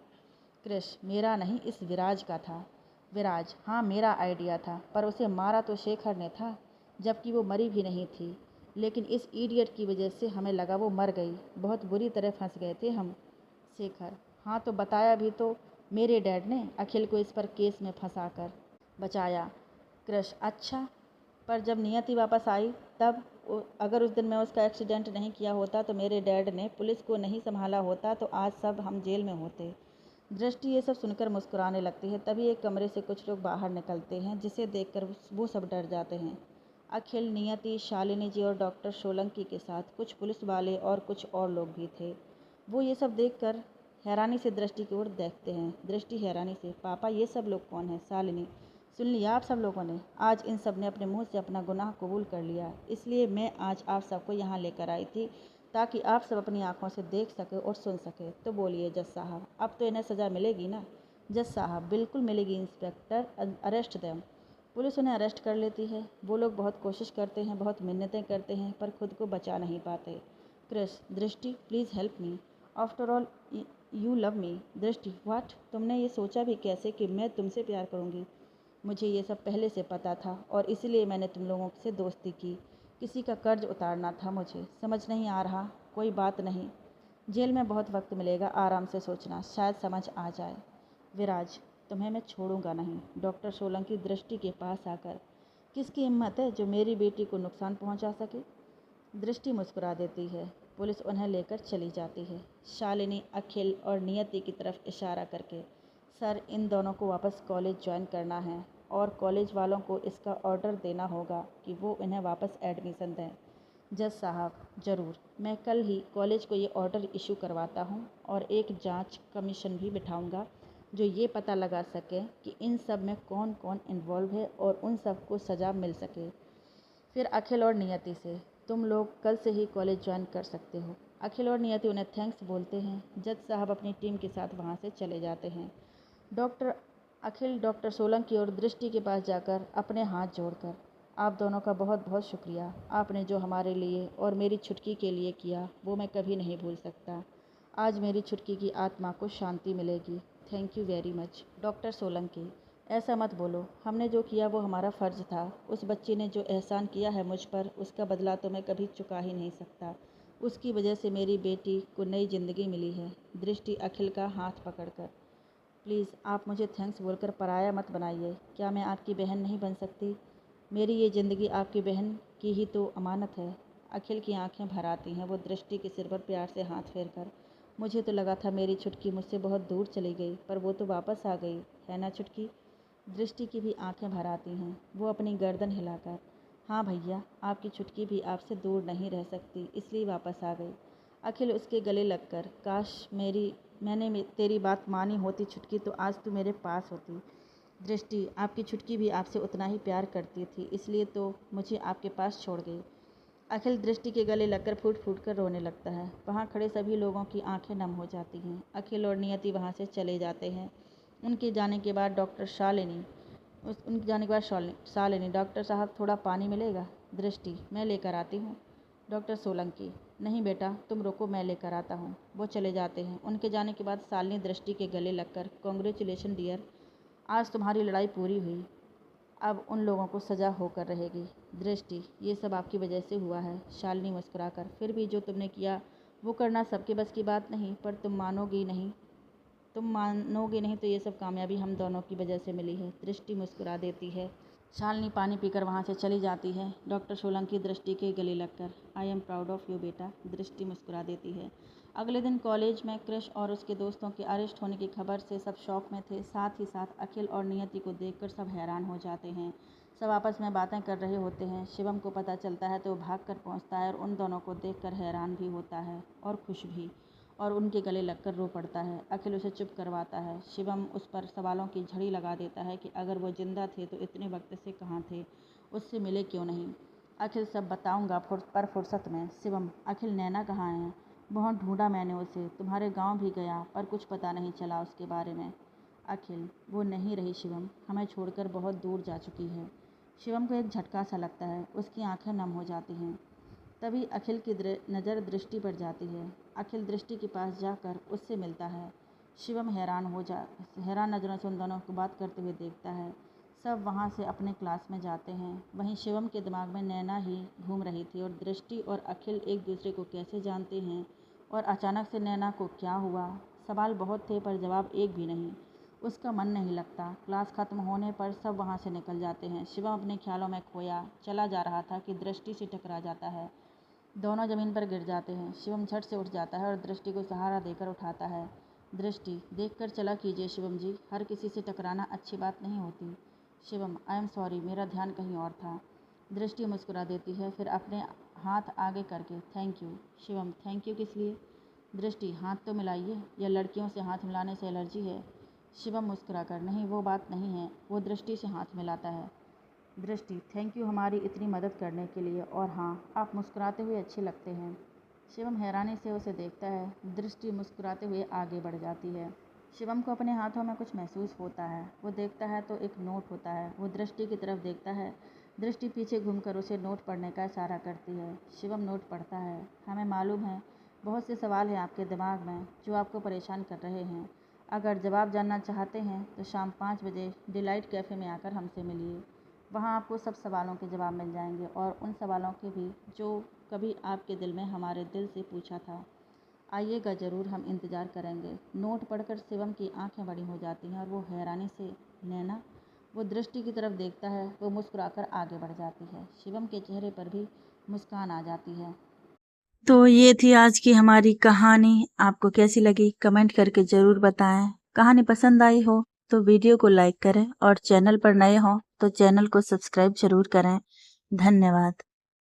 कृष, मेरा नहीं, इस विराज का था। विराज, हाँ, मेरा आइडिया था, पर उसे मारा तो शेखर ने था, जबकि वो मरी भी नहीं थी। लेकिन इस इडियट की वजह से हमें लगा वो मर गई, बहुत बुरी तरह फंस गए थे हम। शेखर, हाँ, तो बताया भी तो, मेरे डैड ने अखिल को इस पर केस में फंसा कर बचाया। कृष, अच्छा, पर जब नियति वापस आई तब, अगर उस दिन मैं उसका एक्सीडेंट नहीं किया होता तो मेरे डैड ने पुलिस को नहीं संभाला होता तो आज सब हम जेल में होते। दृष्टि ये सब सुनकर मुस्कुराने लगती है। तभी एक कमरे से कुछ लोग बाहर निकलते हैं जिसे देखकर वो सब डर जाते हैं। अखिल, नियति, शालिनी जी और डॉक्टर सोलंकी के साथ कुछ पुलिस वाले और कुछ और लोग भी थे। वो ये सब देखकर हैरानी से दृष्टि की ओर देखते हैं। दृष्टि हैरानी से, पापा ये सब लोग कौन हैं? शालिनी, सुन लिया आप सब लोगों ने, आज इन सब ने अपने मुंह से अपना गुनाह कबूल कर लिया, इसलिए मैं आज आप सबको यहाँ लेकर आई थी ताकि आप सब अपनी आंखों से देख सके और सुन सके। तो बोलिए जज साहब, अब तो इन्हें सज़ा मिलेगी ना? जज साहब, बिल्कुल मिलेगी इंस्पेक्टर, अरेस्ट देम। पुलिस उन्हें अरेस्ट कर लेती है। वो लोग बहुत कोशिश करते हैं, बहुत मिन्नतें करते हैं, पर खुद को बचा नहीं पाते। क्रिस, दृष्टि, please help me, after all you love me. दृष्टि, व्हाट? तुमने ये सोचा भी कैसे कि मैं तुमसे प्यार करूँगी? मुझे ये सब पहले से पता था और इसलिए मैंने तुम लोगों से दोस्ती की। किसी का कर्ज उतारना था मुझे, समझ नहीं आ रहा? कोई बात नहीं, जेल में बहुत वक्त मिलेगा, आराम से सोचना, शायद समझ आ जाए। विराज, तुम्हें मैं छोड़ूंगा नहीं। डॉक्टर सोलंकी दृष्टि के पास आकर, किसकी हिम्मत है जो मेरी बेटी को नुकसान पहुंचा सके? दृष्टि मुस्कुरा देती है। पुलिस उन्हें लेकर चली जाती है। शालिनी अखिल और नियति की तरफ इशारा करके, सर, इन दोनों को वापस कॉलेज ज्वाइन करना है और कॉलेज वालों को इसका ऑर्डर देना होगा कि वो इन्हें वापस एडमिशन दें। जज साहब, ज़रूर, मैं कल ही कॉलेज को ये ऑर्डर इशू करवाता हूँ और एक जांच कमीशन भी बिठाऊंगा जो ये पता लगा सके कि इन सब में कौन कौन इन्वॉल्व है और उन सबको सज़ा मिल सके। फिर अखिल और नियति से, तुम लोग कल से ही कॉलेज ज्वाइन कर सकते हो। अखिल और नियति उन्हें थैंक्स बोलते हैं। जज साहब अपनी टीम के साथ वहाँ से चले जाते हैं। डॉक्टर अखिल डॉक्टर सोलंकी और दृष्टि के पास जाकर अपने हाथ जोड़कर, आप दोनों का बहुत बहुत शुक्रिया। आपने जो हमारे लिए और मेरी छुटकी के लिए किया वो मैं कभी नहीं भूल सकता। आज मेरी छुटकी की आत्मा को शांति मिलेगी। Thank you very much. Doctor Solanki, ऐसा मत बोलो, हमने जो किया वो हमारा फ़र्ज़ था। उस बच्ची ने जो एहसान किया है मुझ पर, उसका बदला तो मैं कभी चुका ही नहीं सकता। उसकी वजह से मेरी बेटी को नई ज़िंदगी मिली है। दृष्टि अखिल का हाथ पकड़कर, प्लीज़ आप मुझे थैंक्स बोलकर पराया मत बनाइए। क्या मैं आपकी बहन नहीं बन सकती? मेरी ये ज़िंदगी आपकी बहन की ही तो अमानत है। अखिल की आंखें भर आती हैं। वो दृष्टि के सिर पर प्यार से हाथ फेर कर, मुझे तो लगा था मेरी छुटकी मुझसे बहुत दूर चली गई, पर वो तो वापस आ गई है ना छुटकी? दृष्टि की भी आंखें भर आती हैं। वो अपनी गर्दन हिलाकर, हाँ भैया, आपकी छुटकी भी आपसे दूर नहीं रह सकती, इसलिए वापस आ गई। अखिल उसके गले लगकर, काश मैंने तेरी बात मानी होती छुटकी, तो आज तू मेरे पास होती। दृष्टि, आपकी छुटकी भी आपसे उतना ही प्यार करती थी, इसलिए तो मुझे आपके पास छोड़ गई। अखिल दृष्टि के गले लगकर फूट फूट कर रोने लगता है। वहाँ खड़े सभी लोगों की आंखें नम हो जाती हैं। अखिल और नियति वहाँ से चले जाते हैं। उनके जाने के बाद शालिनी, डॉक्टर साहब थोड़ा पानी मिलेगा? दृष्टि, मैं लेकर आती हूँ। डॉक्टर सोलंकी, नहीं बेटा तुम रुको, मैं लेकर आता हूँ। वो चले जाते हैं। उनके जाने के बाद शालिनी दृष्टि के गले लगकर, कॉन्ग्रेचुलेशन डियर, आज तुम्हारी लड़ाई पूरी हुई, अब उन लोगों को सज़ा होकर रहेगी। दृष्टि, ये सब आपकी वजह से हुआ है। शालिनी मुस्कुराकर, फिर भी जो तुमने किया वो करना सबके बस की बात नहीं, पर तुम मानोगी नहीं तो ये सब कामयाबी हम दोनों की वजह से मिली है। दृष्टि मुस्कुरा देती है। शालिनी पानी पीकर वहाँ से चली जाती है। डॉक्टर सोलंकी दृष्टि के गले लगकर, I am proud of you बेटा। दृष्टि मुस्कुरा देती है। अगले दिन कॉलेज में क्रिश और उसके दोस्तों के अरेस्ट होने की खबर से सब शॉक में थे। साथ ही साथ अखिल और नियति को देखकर सब हैरान हो जाते हैं। सब आपस में बातें कर रहे होते हैं। शिवम को पता चलता है तो भाग कर पहुँचता है और उन दोनों को देखकर हैरान भी होता है और खुश भी, और उनके गले लगकर रो पड़ता है। अखिल उसे चुप करवाता है। शिवम उस पर सवालों की झड़ी लगा देता है कि अगर वो जिंदा थे तो इतने वक्त से कहाँ थे, उससे मिले क्यों नहीं। अखिल, सब बताऊंगा पर फुर्सत में। शिवम, अखिल नैना कहाँ है? बहुत ढूंढा मैंने उसे, तुम्हारे गांव भी गया पर कुछ पता नहीं चला उसके बारे में। अखिल, वो नहीं रही शिवम, हमें छोड़कर बहुत दूर जा चुकी है। शिवम को एक झटका सा लगता है, उसकी आंखें नम हो जाती हैं। तभी अखिल की नज़र दृष्टि पर जाती है। अखिल दृष्टि के पास जाकर उससे मिलता है। शिवम हैरान नज़रों से उन दोनों को बात करते हुए देखता है। सब वहाँ से अपने क्लास में जाते हैं। वहीं शिवम के दिमाग में नैना ही घूम रही थी, और दृष्टि और अखिल एक दूसरे को कैसे जानते हैं और अचानक से नैना को क्या हुआ। सवाल बहुत थे पर जवाब एक भी नहीं। उसका मन नहीं लगता। क्लास खत्म होने पर सब वहाँ से निकल जाते हैं। शिवम अपने ख्यालों में खोया चला जा रहा था कि दृष्टि से टकरा जाता है। दोनों ज़मीन पर गिर जाते हैं। शिवम झट से उठ जाता है और दृष्टि को सहारा देकर उठाता है। दृष्टि, देखकर चला कीजिए शिवम जी, हर किसी से टकराना अच्छी बात नहीं होती। शिवम, आई एम सॉरी, मेरा ध्यान कहीं और था। दृष्टि मुस्कुरा देती है, फिर अपने हाथ आगे करके, thank you. Shivam, thank you किस लिए? दृष्टि, हाथ तो मिलाइए, या लड़कियों से हाथ मिलाने से एलर्जी है? शिवम मुस्कुराकर, नहीं वो बात नहीं है। वो दृष्टि से हाथ मिलाता है। दृष्टि, थैंक यू हमारी इतनी मदद करने के लिए, और हाँ, आप मुस्कुराते हुए अच्छे लगते हैं। शिवम हैरानी से उसे देखता है। दृष्टि मुस्कुराते हुए आगे बढ़ जाती है। शिवम को अपने हाथों में कुछ महसूस होता है। वो देखता है तो एक नोट होता है। वो दृष्टि की तरफ देखता है। दृष्टि पीछे घूमकर उसे नोट पढ़ने का इशारा करती है। शिवम नोट पढ़ता है। हमें मालूम है बहुत से सवाल हैं आपके दिमाग में जो आपको परेशान कर रहे हैं। अगर जवाब जानना चाहते हैं तो शाम 5 बजे डिलाइट कैफ़े में आकर हमसे मिलिए। वहाँ आपको सब सवालों के जवाब मिल जाएंगे, और उन सवालों के भी जो कभी आपके दिल में हमारे दिल से पूछा था। आइएगा ज़रूर, हम इंतज़ार करेंगे। नोट पढ़कर शिवम की आंखें बड़ी हो जाती हैं और वो हैरानी से, नैना? वो दृष्टि की तरफ देखता है। वो मुस्कुराकर आगे बढ़ जाती है। शिवम के चेहरे पर भी मुस्कान आ जाती है। तो ये थी आज की हमारी कहानी। आपको कैसी लगी कमेंट करके ज़रूर बताएं। कहानी पसंद आई हो तो वीडियो को लाइक करें, और चैनल पर नए हों तो चैनल को सब्सक्राइब ज़रूर करें। धन्यवाद।